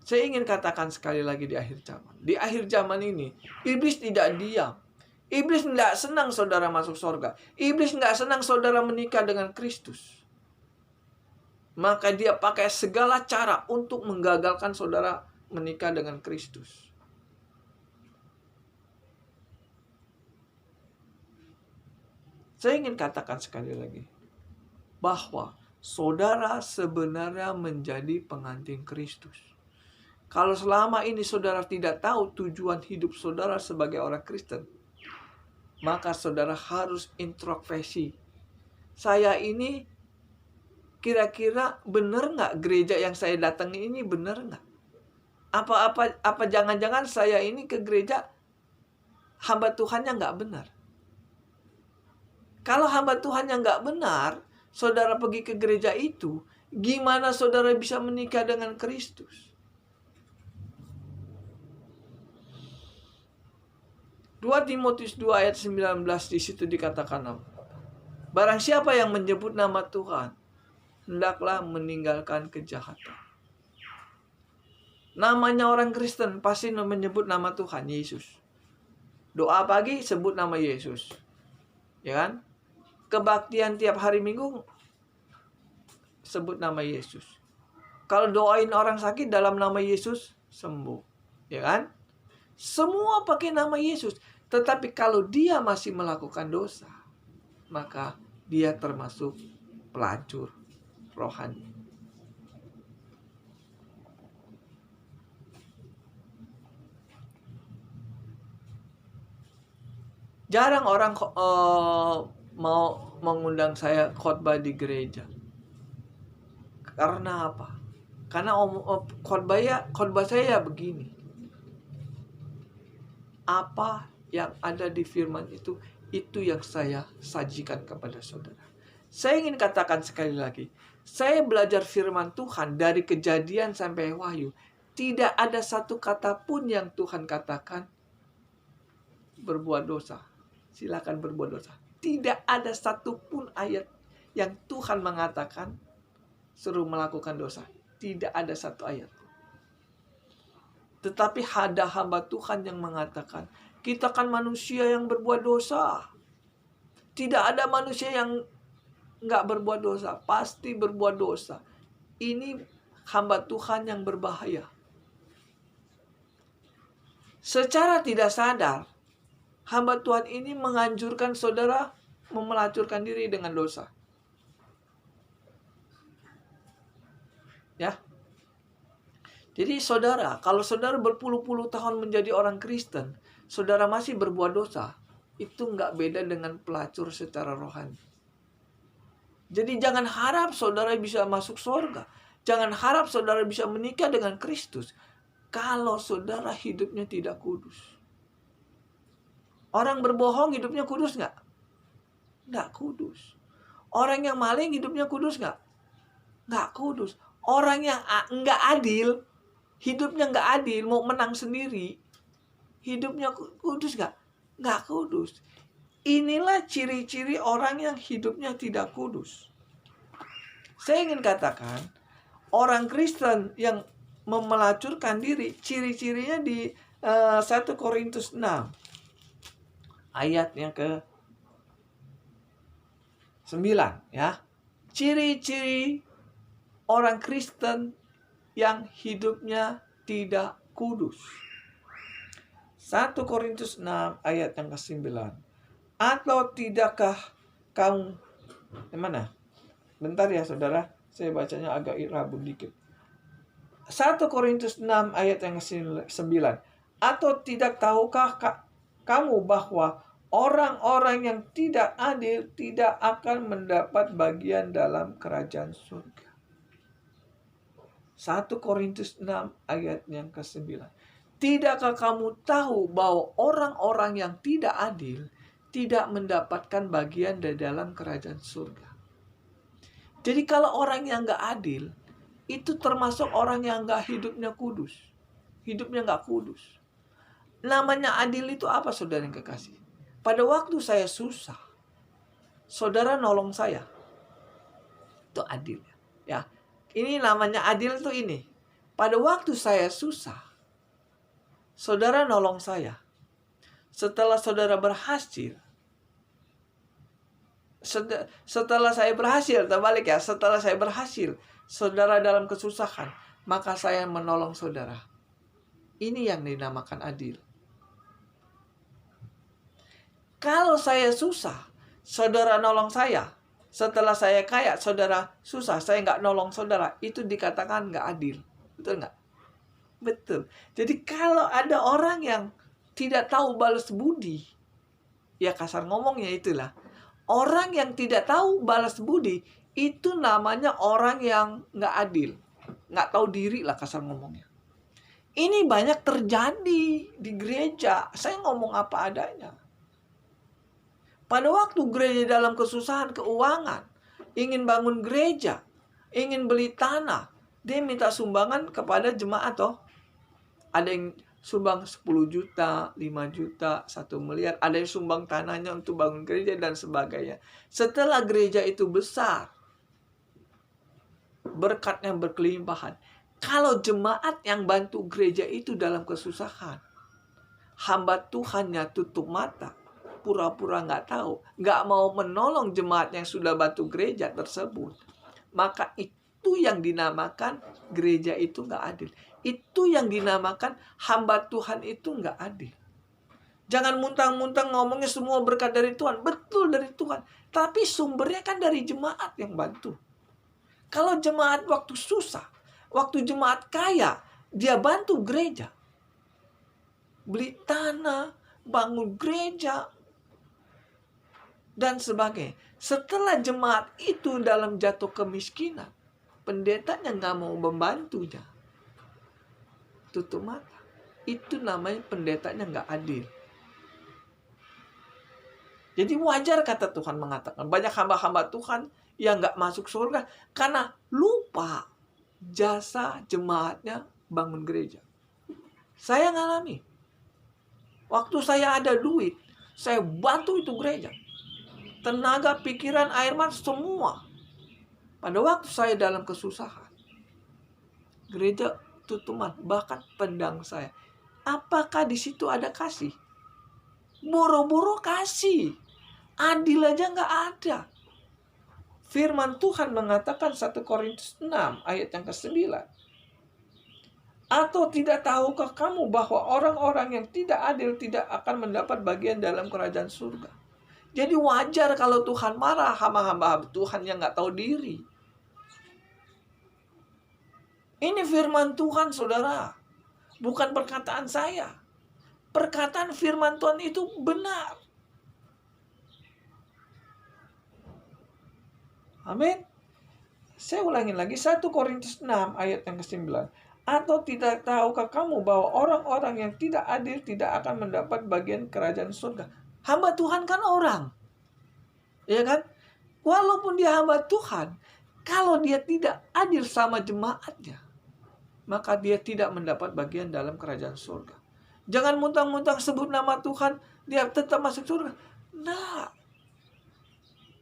Saya ingin katakan sekali lagi di akhir zaman. Di akhir zaman ini, iblis tidak diam. Iblis tidak senang saudara masuk surga. Iblis tidak senang saudara menikah dengan Kristus. Maka dia pakai segala cara untuk menggagalkan saudara menikah dengan Kristus. Saya ingin katakan sekali lagi, bahwa saudara sebenarnya menjadi pengantin Kristus. Kalau selama ini saudara tidak tahu tujuan hidup saudara sebagai orang Kristen, maka saudara harus introspeksi. Saya ini kira-kira benar nggak gereja yang saya datangi ini benar nggak? Apa jangan-jangan saya ini ke gereja hamba Tuhannya nggak benar? Kalau hamba Tuhannya nggak benar, saudara pergi ke gereja itu, gimana saudara bisa menikah dengan Kristus? 2 Timotius 2 ayat 19 di situ dikatakan apa? Barang siapa yang menyebut nama Tuhan, hendaklah meninggalkan kejahatan. Namanya orang Kristen pasti menyebut nama Tuhan Yesus. Doa pagi sebut nama Yesus. Ya kan? Kebaktian tiap hari Minggu sebut nama Yesus. Kalau doain orang sakit dalam nama Yesus sembuh. Ya kan? Semua pakai nama Yesus. Tetapi kalau dia masih melakukan dosa, maka dia termasuk pelacur rohani. Jarang orang mau mengundang saya khotbah di gereja. Karena apa? Karena khotbah saya begini. Apa yang ada di firman itu yang saya sajikan kepada saudara. Saya ingin katakan sekali lagi, saya belajar firman Tuhan dari Kejadian sampai Wahyu. Tidak ada satu kata pun yang Tuhan katakan berbuat dosa. Silakan berbuat dosa. Tidak ada satu pun ayat yang Tuhan mengatakan suruh melakukan dosa. Tidak ada satu ayat. Tetapi ada hamba Tuhan yang mengatakan, kita kan manusia yang berbuat dosa. Tidak ada manusia yang nggak berbuat dosa. Pasti berbuat dosa. Ini hamba Tuhan yang berbahaya. Secara tidak sadar, hamba Tuhan ini menganjurkan saudara memelacurkan diri dengan dosa. Ya. Jadi saudara, kalau saudara berpuluh-puluh tahun menjadi orang Kristen, saudara masih berbuat dosa, itu nggak beda dengan pelacur secara rohani. Jadi jangan harap saudara bisa masuk surga. Jangan harap saudara bisa menikah dengan Kristus kalau saudara hidupnya tidak kudus. Orang berbohong hidupnya kudus nggak? Nggak kudus. Orang yang maling hidupnya kudus nggak? Nggak kudus. Orang yang nggak adil, hidupnya nggak adil, mau menang sendiri, hidupnya kudus nggak? Nggak kudus. Inilah ciri-ciri orang yang hidupnya tidak kudus. Saya ingin katakan, orang Kristen yang memelacurkan diri, ciri-cirinya di 1 Korintus 6. Ayatnya ke 9 ya. Ciri-ciri orang Kristen yang hidupnya tidak kudus. 1 Korintus 6 ayat yang ke-9. Atau tidakkah kamu mana? Bentar ya saudara, saya bacanya agak rabun dikit. 1 Korintus 6 ayat yang ke-9. Atau tidak tahukah kamu bahwa orang-orang yang tidak adil tidak akan mendapat bagian dalam kerajaan surga? 1 Korintus 6 ayat yang ke-9. Tidakkah kamu tahu bahwa orang-orang yang tidak adil tidak mendapatkan bagian dari dalam kerajaan surga? Jadi kalau orang yang gak adil, itu termasuk orang yang gak hidupnya kudus. Hidupnya gak kudus. Namanya adil itu apa saudara yang kekasih? Pada waktu saya susah, saudara nolong saya. Itu adil. Ya, ini namanya adil itu ini. Pada waktu saya susah, saudara nolong saya. Setelah saudara berhasil, setelah saya berhasil, terbalik ya, setelah saya berhasil, saudara dalam kesusahan, maka saya menolong saudara. Ini yang dinamakan adil. Kalau saya susah, saudara nolong saya. Setelah saya kaya, saudara susah, saya nggak nolong saudara. Itu dikatakan nggak adil. Betul nggak? Betul. Jadi kalau ada orang yang tidak tahu balas budi, ya kasar ngomongnya itulah. Orang yang tidak tahu balas budi, itu namanya orang yang nggak adil. Nggak tahu diri lah kasar ngomongnya. Ini banyak terjadi di gereja. Saya ngomong apa adanya. Pada waktu gereja dalam kesusahan keuangan, ingin bangun gereja, ingin beli tanah, dia minta sumbangan kepada jemaat toh. Ada yang sumbang 10 juta, 5 juta, 1 miliar. Ada yang sumbang tanahnya untuk bangun gereja dan sebagainya. Setelah gereja itu besar, berkatnya berkelimpahan. Kalau jemaat yang bantu gereja itu dalam kesusahan, hamba Tuhannya tutup mata, pura-pura nggak tahu, nggak mau menolong jemaat yang sudah bantu gereja tersebut, maka itu yang dinamakan gereja itu nggak adil. Itu yang dinamakan hamba Tuhan itu nggak adil. Jangan muntang-muntang ngomongnya semua berkat dari Tuhan. Betul dari Tuhan. Tapi sumbernya kan dari jemaat yang bantu. Kalau jemaat waktu susah, waktu jemaat kaya, dia bantu gereja. Beli tanah, bangun gereja, dan sebagainya. Setelah jemaat itu dalam jatuh kemiskinan, pendetanya nggak mau membantunya. Tutup mata. Itu namanya pendetanya nggak adil. Jadi wajar kata Tuhan mengatakan, banyak hamba-hamba Tuhan yang nggak masuk surga karena lupa jasa jemaatnya bangun gereja. Saya ngalami. Waktu saya ada duit, saya bantu itu gereja. Tenaga, pikiran, air mata, semua. Pada waktu saya dalam kesusahan, gereja tutup mata, bahkan pendang saya. Apakah di situ ada kasih? Boro-boro kasih. Adil aja nggak ada. Firman Tuhan mengatakan 1 Korintus 6 ayat yang ke-9. Atau tidak tahukah kamu bahwa orang-orang yang tidak adil tidak akan mendapat bagian dalam kerajaan surga? Jadi wajar kalau Tuhan marah hamba-hamba Tuhan yang nggak tahu diri. Ini firman Tuhan, saudara. Bukan perkataan saya. Perkataan firman Tuhan itu benar. Amin. Saya ulangi lagi, 1 Korintus 6 ayat yang ke-9. Atau tidak tahukah kamu bahwa orang-orang yang tidak adil tidak akan mendapat bagian kerajaan surga? Hamba Tuhan kan orang. Ya kan? Walaupun dia hamba Tuhan, kalau dia tidak adil sama jemaatnya, maka dia tidak mendapat bagian dalam kerajaan surga. Jangan muntang-muntang sebut nama Tuhan, dia tetap masuk surga. Nah,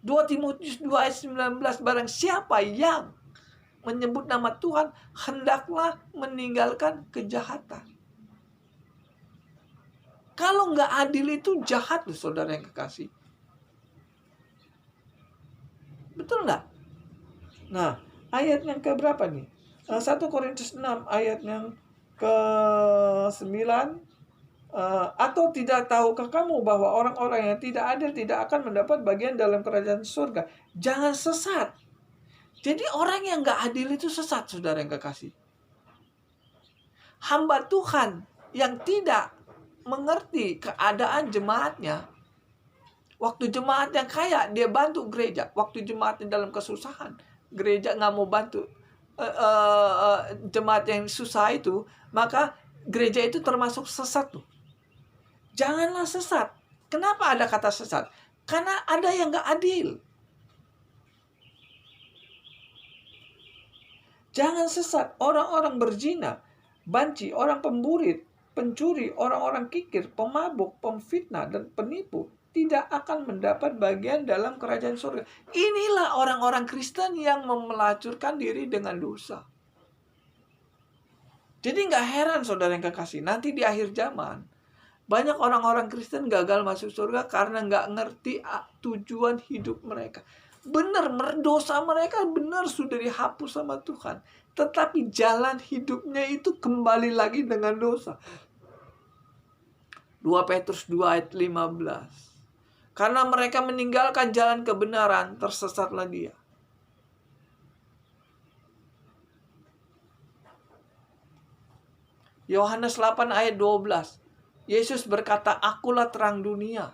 2 Timotius 2 ayat 19, barang siapa yang menyebut nama Tuhan, hendaklah meninggalkan kejahatan. Kalau nggak adil itu jahat loh, saudara yang kekasih. Betul nggak? Nah, ayat yang keberapa nih? 1 Korintus 6 ayat yang ke-9. Atau tidak tahukah kamu bahwa orang-orang yang tidak adil tidak akan mendapat bagian dalam kerajaan surga? Jangan sesat. Jadi orang yang nggak adil itu sesat, saudara yang kekasih. Hamba Tuhan yang tidak mengerti keadaan jemaatnya, waktu jemaat yang kaya, dia bantu gereja. Waktu jemaatnya dalam kesusahan, gereja nggak mau bantu jemaat yang susah itu, maka gereja itu termasuk sesat tuh. Janganlah sesat. Kenapa ada kata sesat? Karena ada yang nggak adil. Jangan sesat. Orang-orang berzina, banci, orang pemburit, pencuri, orang-orang kikir, pemabuk, pemfitnah, dan penipu tidak akan mendapat bagian dalam kerajaan surga. Inilah orang-orang Kristen yang memelacurkan diri dengan dosa. Jadi nggak heran, saudara yang kekasih, nanti di akhir zaman banyak orang-orang Kristen gagal masuk surga karena nggak ngerti tujuan hidup mereka. Benar, dosa mereka benar sudah dihapus sama Tuhan. Tetapi jalan hidupnya itu kembali lagi dengan dosa. 2 Petrus 2 ayat 15. Karena mereka meninggalkan jalan kebenaran, tersesatlah dia. Yohanes 8 ayat 12. Yesus berkata, akulah terang dunia.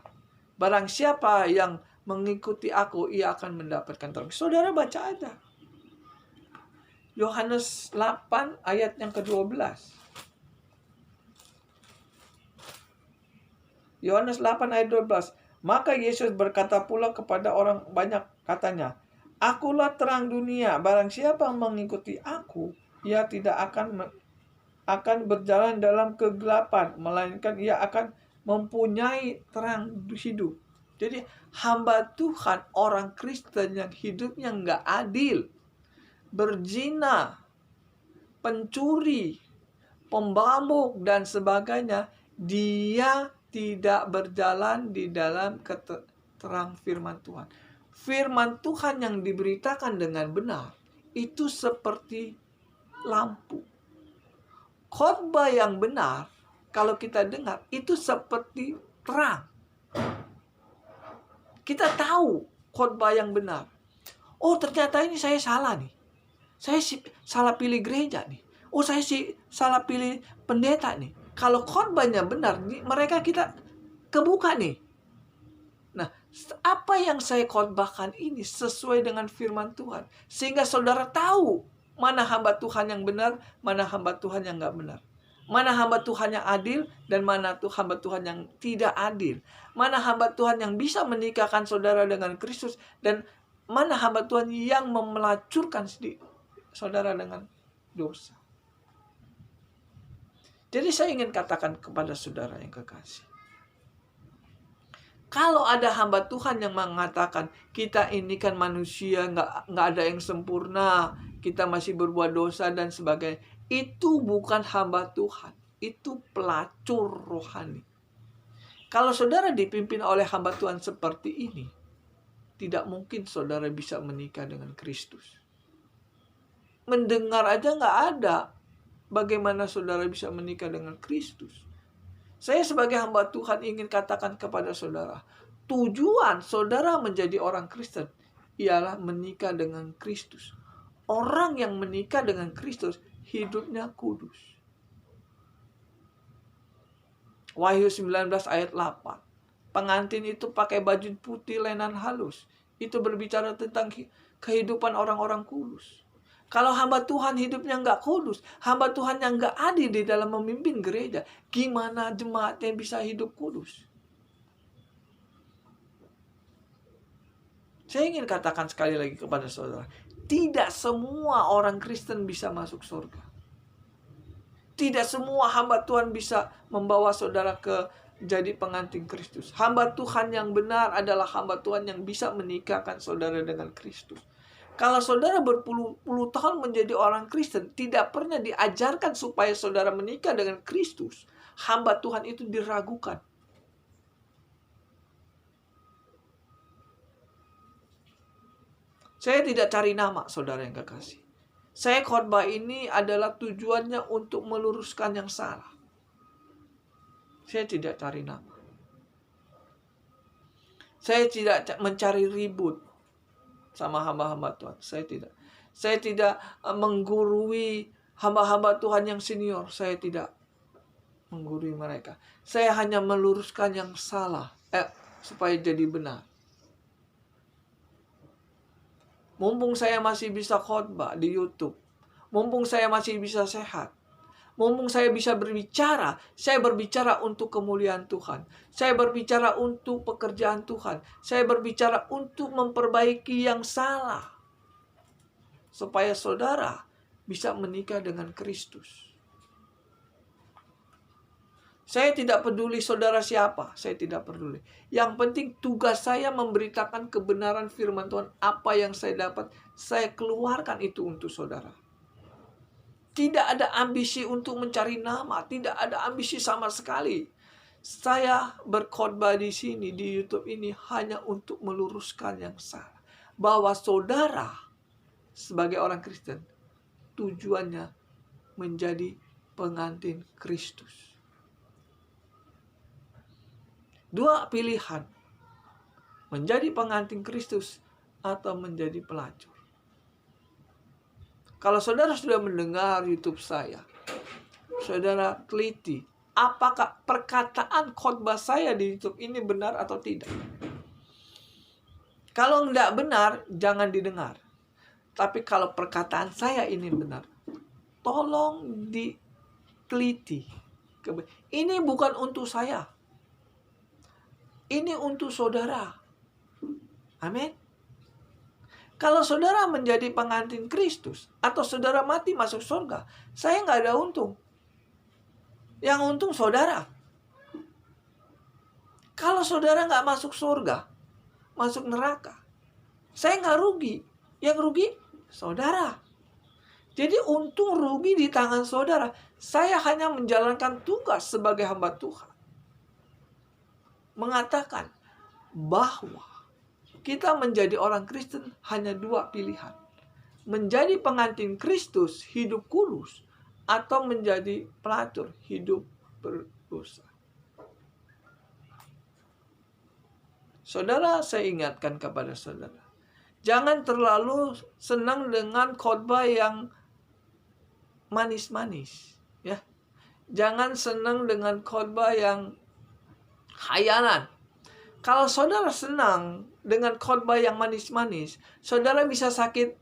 Barang siapa yang mengikuti aku, ia akan mendapatkan terang. Saudara baca aja. Yohanes 8 ayat yang ke-12. Yohanes 8 ayat 12. Maka Yesus berkata pula kepada orang banyak, katanya, akulah terang dunia. Barang siapa mengikuti aku, ia tidak akan berjalan dalam kegelapan, melainkan ia akan mempunyai terang hidup. Jadi hamba Tuhan, orang Kristen yang hidupnya nggak adil, berzina, pencuri, pemabuk, dan sebagainya, dia tidak berjalan di dalam terang firman Tuhan. Firman Tuhan yang diberitakan dengan benar, itu seperti lampu. Khotbah yang benar, kalau kita dengar, itu seperti terang. Kita tahu khotbah yang benar. Oh, ternyata ini saya salah nih. Saya salah pilih gereja nih. Oh, saya salah pilih pendeta nih. Kalau khotbahnya benar, mereka kita kebuka nih. Nah, apa yang saya khotbahkan ini sesuai dengan firman Tuhan. Sehingga saudara tahu mana hamba Tuhan yang benar, mana hamba Tuhan yang nggak benar. Mana hamba Tuhan yang adil, dan mana hamba Tuhan yang tidak adil. Mana hamba Tuhan yang bisa menikahkan saudara dengan Kristus, dan mana hamba Tuhan yang memelacurkan saudara dengan dosa. Jadi saya ingin katakan kepada saudara yang kekasih. Kalau ada hamba Tuhan yang mengatakan, kita ini kan manusia, nggak ada yang sempurna, kita masih berbuat dosa dan sebagainya, itu bukan hamba Tuhan, itu pelacur rohani. Kalau saudara dipimpin oleh hamba Tuhan seperti ini, tidak mungkin saudara bisa menikah dengan Kristus. Mendengar aja nggak ada bagaimana saudara bisa menikah dengan Kristus. Saya sebagai hamba Tuhan ingin katakan kepada saudara, tujuan saudara menjadi orang Kristen ialah menikah dengan Kristus. Orang yang menikah dengan Kristus hidupnya kudus. Wahyu 19 ayat 8. Pengantin itu pakai baju putih lenan halus. Itu berbicara tentang kehidupan orang-orang kudus. Kalau hamba Tuhan hidupnya nggak kudus, hamba Tuhan yang nggak adil di dalam memimpin gereja, gimana jemaatnya bisa hidup kudus? Saya ingin katakan sekali lagi kepada saudara, tidak semua orang Kristen bisa masuk surga. Tidak semua hamba Tuhan bisa membawa saudara ke jadi pengantin Kristus. Hamba Tuhan yang benar adalah hamba Tuhan yang bisa menikahkan saudara dengan Kristus. Kalau saudara berpuluh-puluh tahun menjadi orang Kristen, tidak pernah diajarkan supaya saudara menikah dengan Kristus, hamba Tuhan itu diragukan. Saya tidak cari nama, saudara yang kekasih. Saya khotbah ini adalah tujuannya untuk meluruskan yang salah. Saya tidak cari nama. Saya tidak mencari ribut sama hamba-hamba Tuhan. Saya tidak menggurui hamba-hamba Tuhan yang senior. Saya tidak menggurui mereka. Saya hanya meluruskan yang salah supaya jadi benar. Mumpung saya masih bisa khotbah di YouTube, mumpung saya masih bisa sehat, mumpung saya bisa berbicara, saya berbicara untuk kemuliaan Tuhan. Saya berbicara untuk pekerjaan Tuhan. Saya berbicara untuk memperbaiki yang salah. Supaya saudara bisa menikah dengan Kristus. Saya tidak peduli saudara siapa. Saya tidak peduli. Yang penting tugas saya memberitakan kebenaran firman Tuhan. Apa yang saya dapat, saya keluarkan itu untuk saudara. Tidak ada ambisi untuk mencari nama. Tidak ada ambisi sama sekali. Saya berkhotbah di sini, di YouTube ini, hanya untuk meluruskan yang salah. Bahwa saudara, sebagai orang Kristen, tujuannya menjadi pengantin Kristus. Dua pilihan. Menjadi pengantin Kristus atau menjadi pelacur. Kalau saudara sudah mendengar YouTube saya, saudara teliti, apakah perkataan khotbah saya di YouTube ini benar atau tidak? Kalau tidak benar, jangan didengar. Tapi kalau perkataan saya ini benar, tolong diteliti. Ini bukan untuk saya. Ini untuk saudara. Amin. Kalau saudara menjadi pengantin Kristus, atau saudara mati masuk surga, saya nggak ada untung. Yang untung saudara. Kalau saudara nggak masuk surga, masuk neraka, saya nggak rugi. Yang rugi saudara. Jadi untung rugi di tangan saudara. Saya hanya menjalankan tugas sebagai hamba Tuhan. Mengatakan bahwa kita menjadi orang Kristen hanya dua pilihan. Menjadi pengantin Kristus, hidup kudus, atau menjadi pelacur, hidup berdosa. Saudara, saya ingatkan kepada saudara, jangan terlalu senang dengan khotbah yang manis-manis, ya. Jangan senang dengan khotbah yang khayalan. Kalau saudara senang dengan khotbah yang manis-manis, saudara bisa sakit,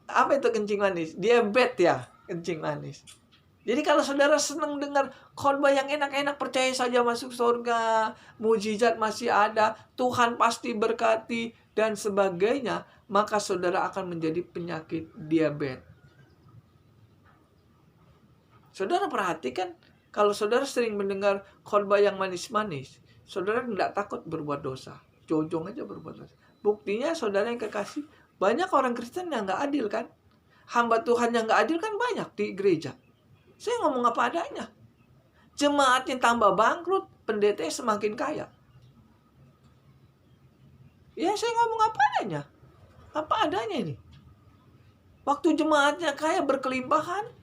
apa itu kencing manis? Diabetes ya, kencing manis. Jadi kalau saudara senang dengar khotbah yang enak-enak, percaya saja masuk surga, mujizat masih ada, Tuhan pasti berkati, dan sebagainya, maka saudara akan menjadi penyakit diabetes. Saudara perhatikan, kalau saudara sering mendengar khotbah yang manis-manis, saudara tidak takut berbuat dosa. Jojong aja berbuat dosa. Buktinya saudara yang kekasih, banyak orang Kristen yang nggak adil kan? Hamba Tuhan yang nggak adil kan banyak di gereja. Saya ngomong apa adanya. Jemaatnya tambah bangkrut, pendetanya semakin kaya. Ya saya ngomong apa adanya. Apa adanya ini. Waktu jemaatnya kaya berkelimpahan,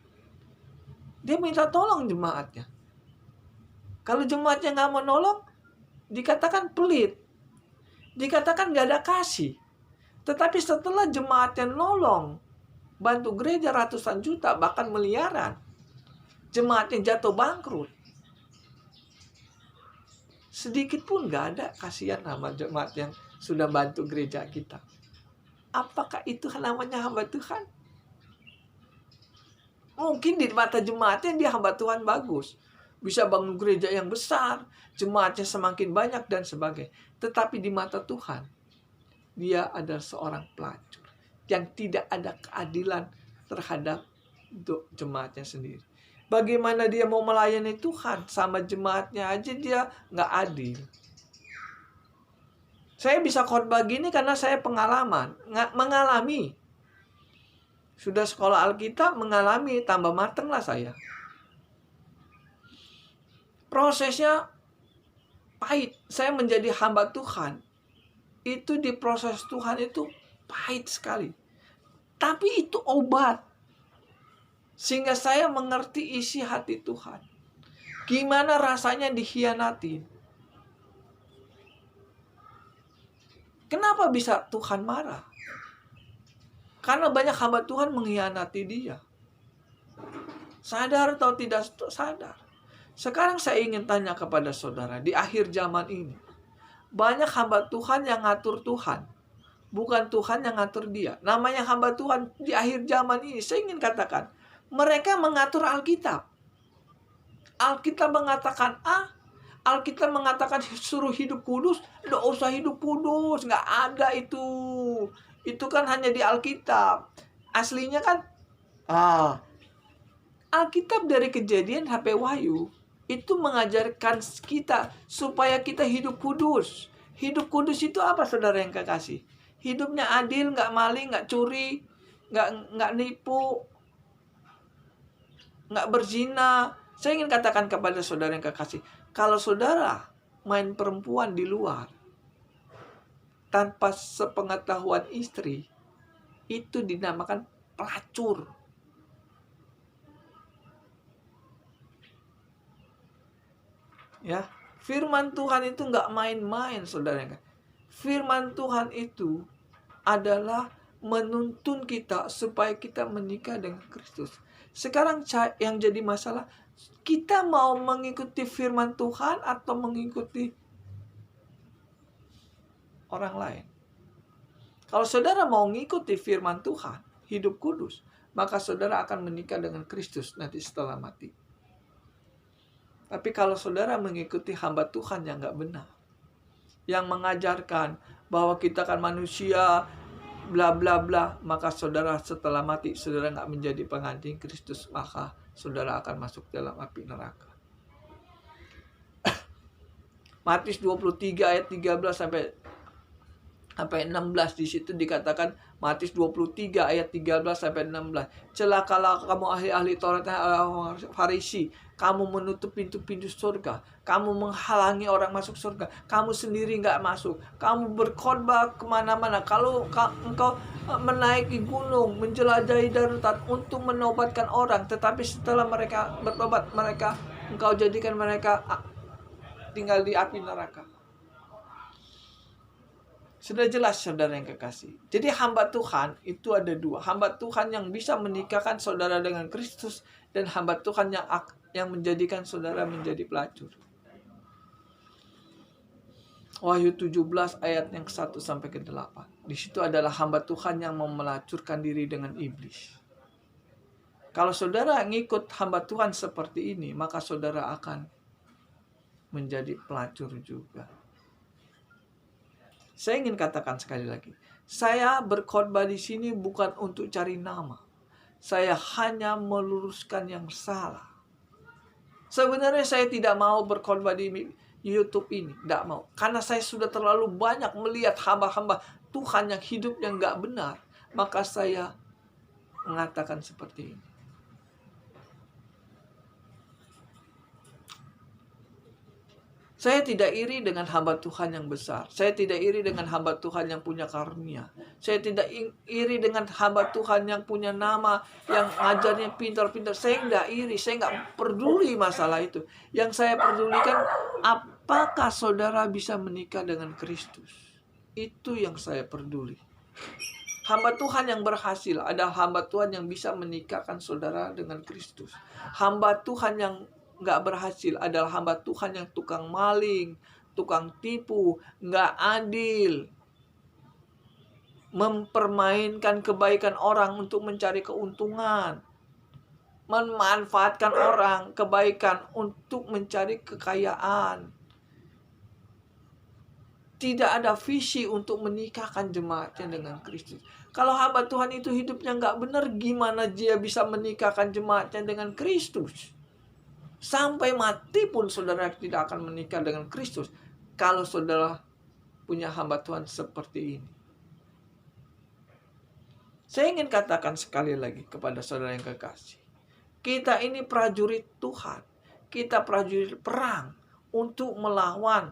dia minta tolong jemaatnya. Kalau jemaatnya nggak mau nolong, dikatakan pelit. Dikatakan nggak ada kasih. Tetapi setelah jemaatnya nolong, bantu gereja ratusan juta, bahkan miliaran. Jemaatnya jatuh bangkrut. Sedikit pun nggak ada kasihan sama jemaat yang sudah bantu gereja kita. Apakah itu namanya hamba Tuhan? Mungkin di mata jemaatnya dia hamba Tuhan bagus. Bisa bangun gereja yang besar, jemaatnya semakin banyak dan sebagainya. Tetapi di mata Tuhan, dia adalah seorang pelacur yang tidak ada keadilan terhadap jemaatnya sendiri. Bagaimana dia mau melayani Tuhan sama jemaatnya aja dia nggak adil. Saya bisa khotbah gini karena saya mengalami. Sudah sekolah Alkitab, mengalami, tambah mateng lah saya. Prosesnya pahit. Saya menjadi hamba Tuhan. Itu di proses Tuhan itu pahit sekali. Tapi itu obat. Sehingga saya mengerti isi hati Tuhan. Gimana rasanya dikhianatin. Kenapa bisa Tuhan marah? Karena banyak hamba Tuhan mengkhianati dia. Sadar atau tidak sadar. Sekarang saya ingin tanya kepada saudara. Di akhir zaman ini. Banyak hamba Tuhan yang ngatur Tuhan. Bukan Tuhan yang ngatur dia. Namanya hamba Tuhan di akhir zaman ini. Saya ingin katakan. Mereka mengatur Alkitab. Alkitab mengatakan A. Alkitab mengatakan suruh hidup kudus. Nggak usah hidup kudus. Nggak ada itu. Itu kan hanya di Alkitab. Aslinya kan. Alkitab dari Kejadian sampai Wahyu. Itu mengajarkan kita. Supaya kita hidup kudus. Hidup kudus itu apa saudara yang kekasih? Hidupnya adil, nggak maling, nggak curi. Nggak nipu. Nggak berzina. Saya ingin katakan kepada saudara yang kekasih, kalau saudara main perempuan di luar tanpa sepengetahuan istri, itu dinamakan pelacur. Ya, firman Tuhan itu nggak main-main, saudara. Firman Tuhan itu adalah menuntun kita supaya kita menikah dengan Kristus. Sekarang yang jadi masalah, kita mau mengikuti firman Tuhan atau mengikuti orang lain. Kalau saudara mau mengikuti firman Tuhan, hidup kudus, maka saudara akan menikah dengan Kristus nanti setelah mati. Tapi kalau saudara mengikuti hamba Tuhan yang nggak benar, yang mengajarkan bahwa kita kan manusia, bla bla bla, maka saudara setelah mati saudara nggak menjadi pengantin Kristus, maka saudara akan masuk dalam api neraka. Matius 23 ayat 13 sampai 16 di situ dikatakan, Matius 23 ayat 13 sampai 16. Celakalah kamu ahli-ahli Taurat dan Farisi, kamu menutup pintu-pintu surga, kamu menghalangi orang masuk surga, kamu sendiri nggak masuk, kamu berkhotbah kemana-mana, kalau engkau menaiki gunung, menjelajahi daratan untuk menobatkan orang, tetapi setelah mereka bertobat, engkau jadikan mereka tinggal di api neraka. Sudah jelas saudara yang kekasih. Jadi hamba Tuhan itu ada dua. Hamba Tuhan yang bisa menikahkan saudara dengan Kristus, dan hamba Tuhan yang menjadikan saudara menjadi pelacur. Wahyu 17 ayat yang 1 sampai ke 8. Di situ adalah hamba Tuhan yang mau melacurkan diri dengan iblis. Kalau saudara ngikut hamba Tuhan seperti ini, maka saudara akan menjadi pelacur juga. Saya ingin katakan sekali lagi, saya berkhotbah di sini bukan untuk cari nama. Saya hanya meluruskan yang salah. Sebenarnya saya tidak mau berkhotbah di YouTube ini, tidak mau. Karena saya sudah terlalu banyak melihat hamba-hamba Tuhan yang hidupnya nggak benar. Maka saya mengatakan seperti ini. Saya tidak iri dengan hamba Tuhan yang besar. Saya tidak iri dengan hamba Tuhan yang punya karunia. Saya tidak iri dengan hamba Tuhan yang punya nama, yang ngajarnya pintar-pintar. Saya tidak iri, saya nggak peduli masalah itu. Yang saya pedulikan, apakah saudara bisa menikah dengan Kristus? Itu yang saya peduli. Hamba Tuhan yang berhasil adalah hamba Tuhan yang bisa menikahkan saudara dengan Kristus. Hamba Tuhan yang nggak berhasil adalah hamba Tuhan yang tukang maling, tukang tipu, nggak adil, mempermainkan kebaikan orang untuk mencari keuntungan, memanfaatkan orang kebaikan untuk mencari kekayaan. Tidak ada visi untuk menikahkan jemaatnya dengan Kristus. Kalau hamba Tuhan itu hidupnya nggak benar, gimana dia bisa menikahkan jemaatnya dengan Kristus? Sampai mati pun saudara tidak akan menikah dengan Kristus kalau saudara punya hamba Tuhan seperti ini. Saya ingin katakan sekali lagi kepada saudara yang kekasih. Kita ini prajurit Tuhan. Kita prajurit perang untuk melawan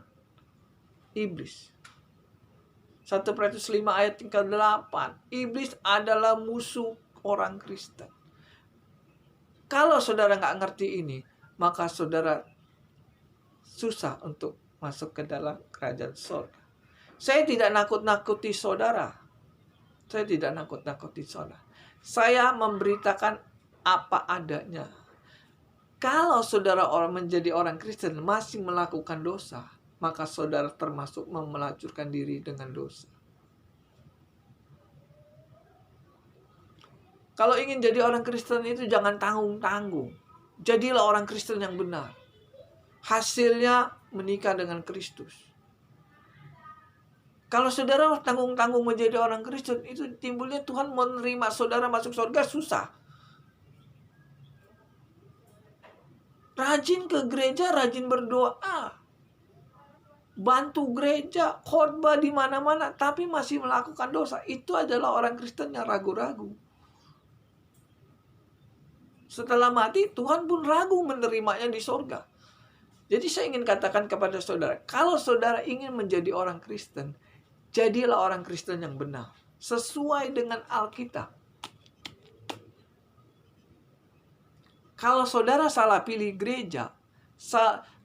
iblis. 1 Petrus 5 ayat 8. Iblis adalah musuh orang Kristen. Kalau saudara nggak ngerti ini, maka saudara susah untuk masuk ke dalam kerajaan surga. Saya tidak nakut-nakuti saudara. Saya tidak nakut-nakuti saudara. Saya memberitakan apa adanya. Kalau saudara menjadi orang Kristen masih melakukan dosa, maka saudara termasuk memelacurkan diri dengan dosa. Kalau ingin jadi orang Kristen itu jangan tanggung-tanggung. Jadilah orang Kristen yang benar. Hasilnya menikah dengan Kristus. Kalau saudara tanggung-tanggung menjadi orang Kristen, itu timbulnya Tuhan menerima saudara masuk surga susah. Rajin ke gereja, rajin berdoa. Bantu gereja, khotbah di mana-mana, tapi masih melakukan dosa. Itu adalah orang Kristen yang ragu-ragu. Setelah mati, Tuhan pun ragu menerimanya di surga. Jadi saya ingin katakan kepada saudara, kalau saudara ingin menjadi orang Kristen, jadilah orang Kristen yang benar, sesuai dengan Alkitab. Kalau saudara salah pilih gereja,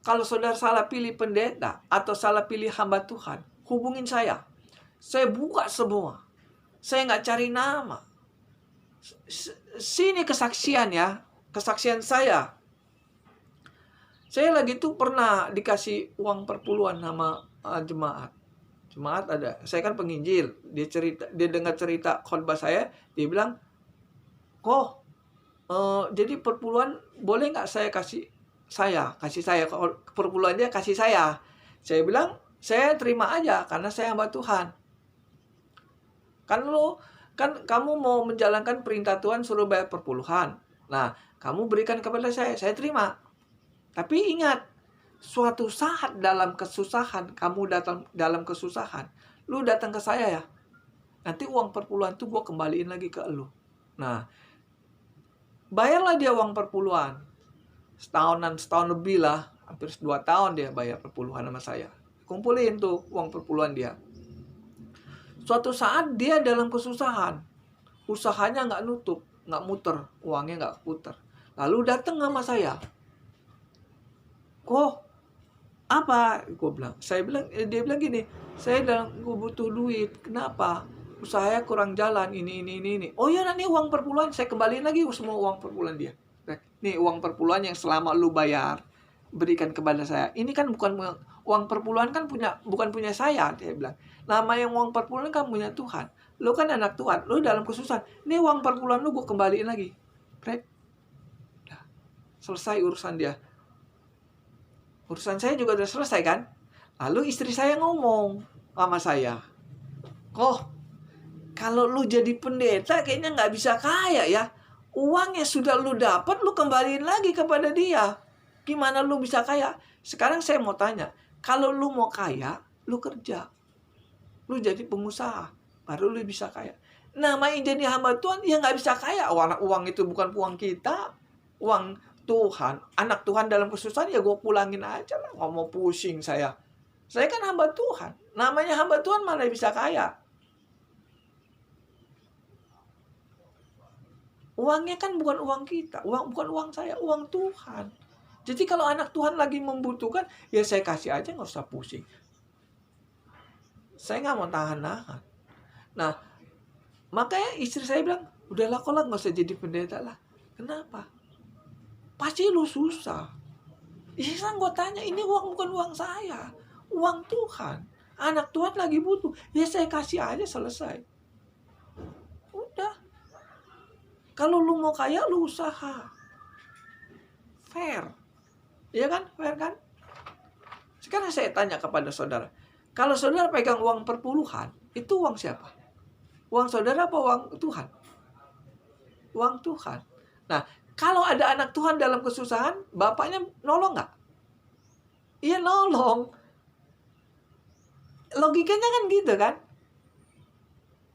kalau saudara salah pilih pendeta atau salah pilih hamba Tuhan, hubungin saya. Saya buka semua. Saya nggak cari nama. Sini kesaksian ya. Kesaksian saya. Saya lagi tuh pernah dikasih uang perpuluhan sama jemaat. Jemaat ada. Saya kan penginjil. Dia dengar cerita khotbah saya. Dia bilang, kok jadi perpuluhan boleh nggak saya kasih saya perpuluhan dia kasih saya. Saya bilang saya terima aja karena saya hamba Tuhan. Kan kamu mau menjalankan perintah Tuhan suruh bayar perpuluhan. Nah, kamu berikan kepada saya terima. Tapi ingat, suatu saat dalam kesusahan, kamu datang dalam kesusahan, lu datang ke saya ya. Nanti uang perpuluhan tuh gue kembaliin lagi ke lu. Nah, bayarlah dia uang perpuluhan. Setahun lebih lah, hampir 2 tahun dia bayar perpuluhan sama saya. Kumpulin tuh uang perpuluhan dia. Suatu saat dia dalam kesusahan, usahanya nggak nutup, nggak muter, uangnya nggak puter. Lalu datang sama saya. Kok apa? Dia bilang gini, gue butuh duit. Kenapa? Usahanya kurang jalan, ini. Oh ya, nanti uang perpuluhan saya kembaliin lagi semua uang perpuluhan dia. Nih uang perpuluhan yang selama lu bayar, berikan kepada saya. Ini kan bukan uang perpuluhan, kan bukan punya saya, dia bilang. Nama yang uang perpuluhan kan punya Tuhan. Lu kan anak Tuhan, lu dalam kesusahan. Ini uang perpuluhan lu gue kembaliin lagi. Nah, selesai urusan dia. Urusan saya juga udah selesai kan? Lalu istri saya ngomong sama saya, kok kalau lu jadi pendeta kayaknya nggak bisa kaya ya. Uang yang sudah lu dapat, lu kembaliin lagi kepada dia. Gimana lu bisa kaya? Sekarang saya mau tanya, kalau lu mau kaya, lu kerja. Lu jadi pengusaha, baru lu bisa kaya. Namanya jadi hamba Tuhan, ya nggak bisa kaya. Uang itu bukan uang kita, uang Tuhan. Anak Tuhan dalam kesusahan, ya gue pulangin aja lah. Nggak mau pusing saya. Saya kan hamba Tuhan. Namanya hamba Tuhan mana bisa kaya. Uangnya kan bukan uang kita, bukan uang saya, uang Tuhan. Jadi kalau anak Tuhan lagi membutuhkan, ya saya kasih aja, nggak usah pusing. Saya nggak mau tahan-tahan. Nah, Makanya istri saya bilang, udahlah kau lah nggak usah jadi pendeta lah. Kenapa? Pasti lu susah. Iya, gue tanya, ini uang bukan uang saya, uang Tuhan. Anak Tuhan lagi butuh, ya saya kasih aja, selesai. Udah. Kalau lu mau kaya, lu usaha. Fair. Iya kan? Fair kan? Sekarang saya tanya kepada saudara, kalau saudara pegang uang perpuluhan, itu uang siapa? Uang saudara apa uang Tuhan? Uang Tuhan. Nah, kalau ada anak Tuhan dalam kesusahan, bapaknya nolong nggak? Iya, nolong. Logikanya kan gitu kan?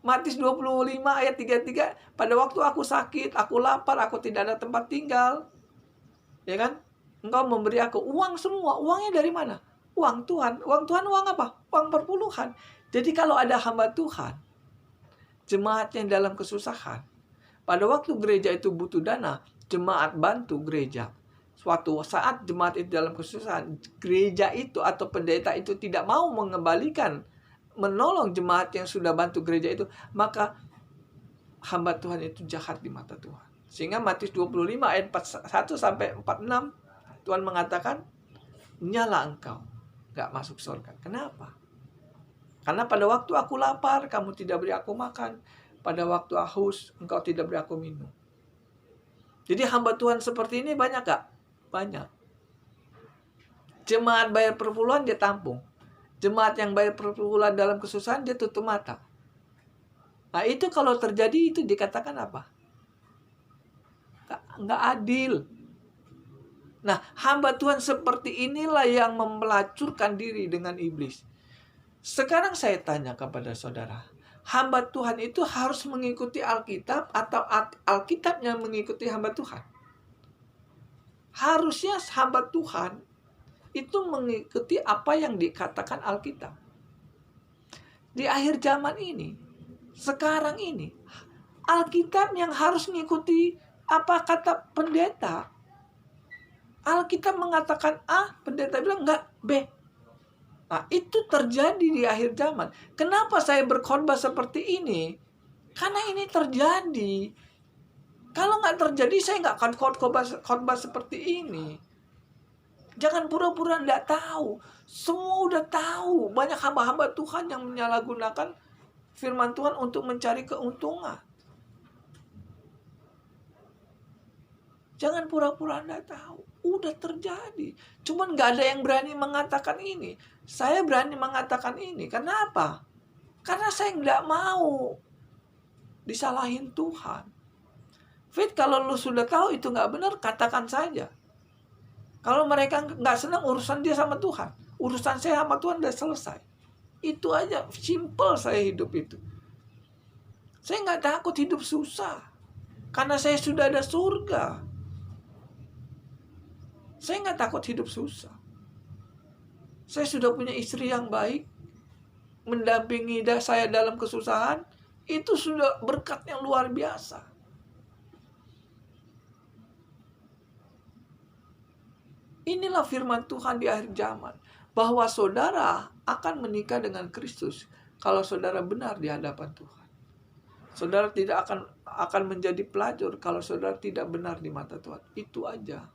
Matius 25 ayat 33, pada waktu aku sakit, aku lapar, aku tidak ada tempat tinggal. Ya kan? Engkau memberi aku uang semua. Uangnya dari mana? Uang Tuhan. Uang Tuhan uang apa? Uang perpuluhan. Jadi kalau ada hamba Tuhan, jemaat yang dalam kesusahan, pada waktu gereja itu butuh dana, jemaat bantu gereja. Suatu saat jemaat itu dalam kesusahan, gereja itu atau pendeta itu tidak mau mengembalikan, menolong jemaat yang sudah bantu gereja itu, maka hamba Tuhan itu jahat di mata Tuhan. Sehingga Matius 25 ayat 41 sampai 46, Tuhan mengatakan, nyala engkau gak masuk surga. Kenapa? Karena pada waktu aku lapar, kamu tidak beri aku makan. Pada waktu haus, engkau tidak beri aku minum. Jadi hamba Tuhan seperti ini banyak gak? Banyak. Jemaat bayar perpuluhan, dia tampung. Jemaat yang bayar perpuluhan dalam kesusahan, dia tutup mata. Nah itu kalau terjadi, itu dikatakan apa? Nggak adil. Nah, hamba Tuhan seperti inilah yang memelacurkan diri dengan iblis. Sekarang saya tanya kepada saudara, hamba Tuhan itu harus mengikuti Alkitab atau Alkitab yang mengikuti hamba Tuhan? Harusnya hamba Tuhan itu mengikuti apa yang dikatakan Alkitab. Di akhir zaman ini, sekarang ini, Alkitab yang harus mengikuti apa kata pendeta. Alkitab mengatakan A, pendeta bilang enggak, B. Nah, itu terjadi di akhir zaman. Kenapa saya berkhotbah seperti ini? Karena ini terjadi. Kalau nggak terjadi, saya nggak akan khotbah seperti ini. Jangan pura-pura nggak tahu. Semua udah tahu. Banyak hamba-hamba Tuhan yang menyalahgunakan firman Tuhan untuk mencari keuntungan. Jangan pura-pura nggak tahu. Udah terjadi. Cuman nggak ada yang berani mengatakan ini. Saya berani mengatakan ini. Karena apa? Karena saya nggak mau disalahin Tuhan. Fit, kalau lu sudah tahu itu nggak benar, katakan saja. Kalau mereka nggak senang, urusan dia sama Tuhan. Urusan saya sama Tuhan udah selesai. Itu aja. Simple saya hidup itu. Saya nggak takut hidup susah. Karena saya sudah ada surga. Saya nggak takut hidup susah. Saya sudah punya istri yang baik, mendampingi saya dalam kesusahan. Itu sudah berkat yang luar biasa. Inilah firman Tuhan di akhir zaman, bahwa saudara akan menikah dengan Kristus kalau saudara benar di hadapan Tuhan. Saudara tidak akan menjadi pelacur kalau saudara tidak benar di mata Tuhan. Itu aja.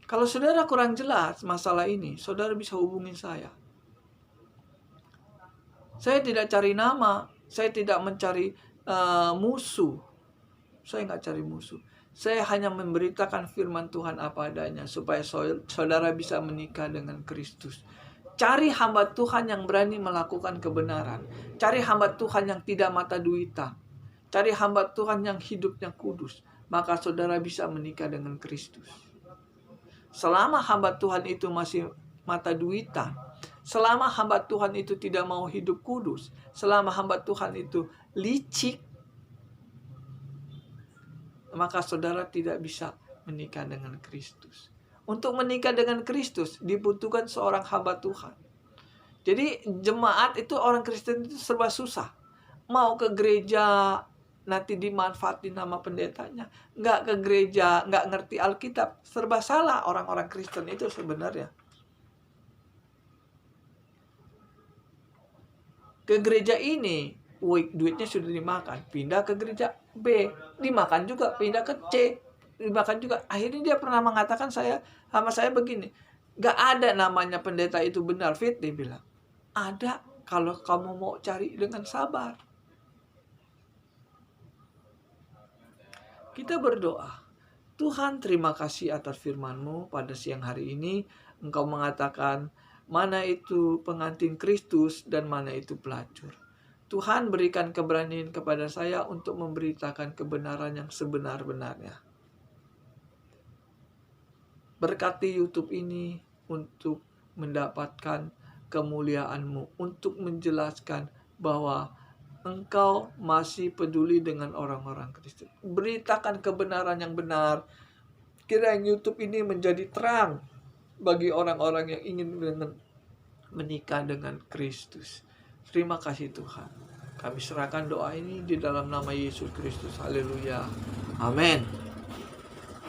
Kalau saudara kurang jelas masalah ini, saudara bisa hubungi saya. Saya tidak cari nama, saya tidak mencari musuh. Saya nggak cari musuh. Saya hanya memberitakan firman Tuhan apa adanya, supaya saudara bisa menikah dengan Kristus. Cari hamba Tuhan yang berani melakukan kebenaran. Cari hamba Tuhan yang tidak mata duitan. Cari hamba Tuhan yang hidupnya kudus. Maka saudara bisa menikah dengan Kristus. Selama hamba Tuhan itu masih mata duitan, selama hamba Tuhan itu tidak mau hidup kudus, selama hamba Tuhan itu licik, maka saudara tidak bisa menikah dengan Kristus. Untuk menikah dengan Kristus dibutuhkan seorang hamba Tuhan. Jadi jemaat itu, orang Kristen itu serba susah. Mau ke gereja, nanti dimanfaatin nama pendetanya. Nggak ke gereja, nggak ngerti Alkitab. Serba salah orang-orang Kristen itu sebenarnya. ke gereja ini, duitnya sudah dimakan, pindah ke gereja B, dimakan juga, pindah ke C, dimakan juga. Akhirnya dia pernah mengatakan sama saya begini, gak ada namanya pendeta itu benar fit, dia bilang. Ada kalau kamu mau cari dengan sabar. Kita berdoa. Tuhan, terima kasih atas firman-Mu pada siang hari ini. Engkau mengatakan mana itu pengantin Kristus dan mana itu pelacur. Tuhan, berikan keberanian kepada saya untuk memberitakan kebenaran yang sebenar-benarnya. Berkati YouTube ini untuk mendapatkan kemuliaan-Mu, untuk menjelaskan bahwa Engkau masih peduli dengan orang-orang Kristen. Beritakan kebenaran yang benar. Kiranya YouTube ini menjadi terang bagi orang-orang yang ingin menikah dengan Kristus. Terima kasih Tuhan. Kami serahkan doa ini di dalam nama Yesus Kristus. Haleluya. Amin.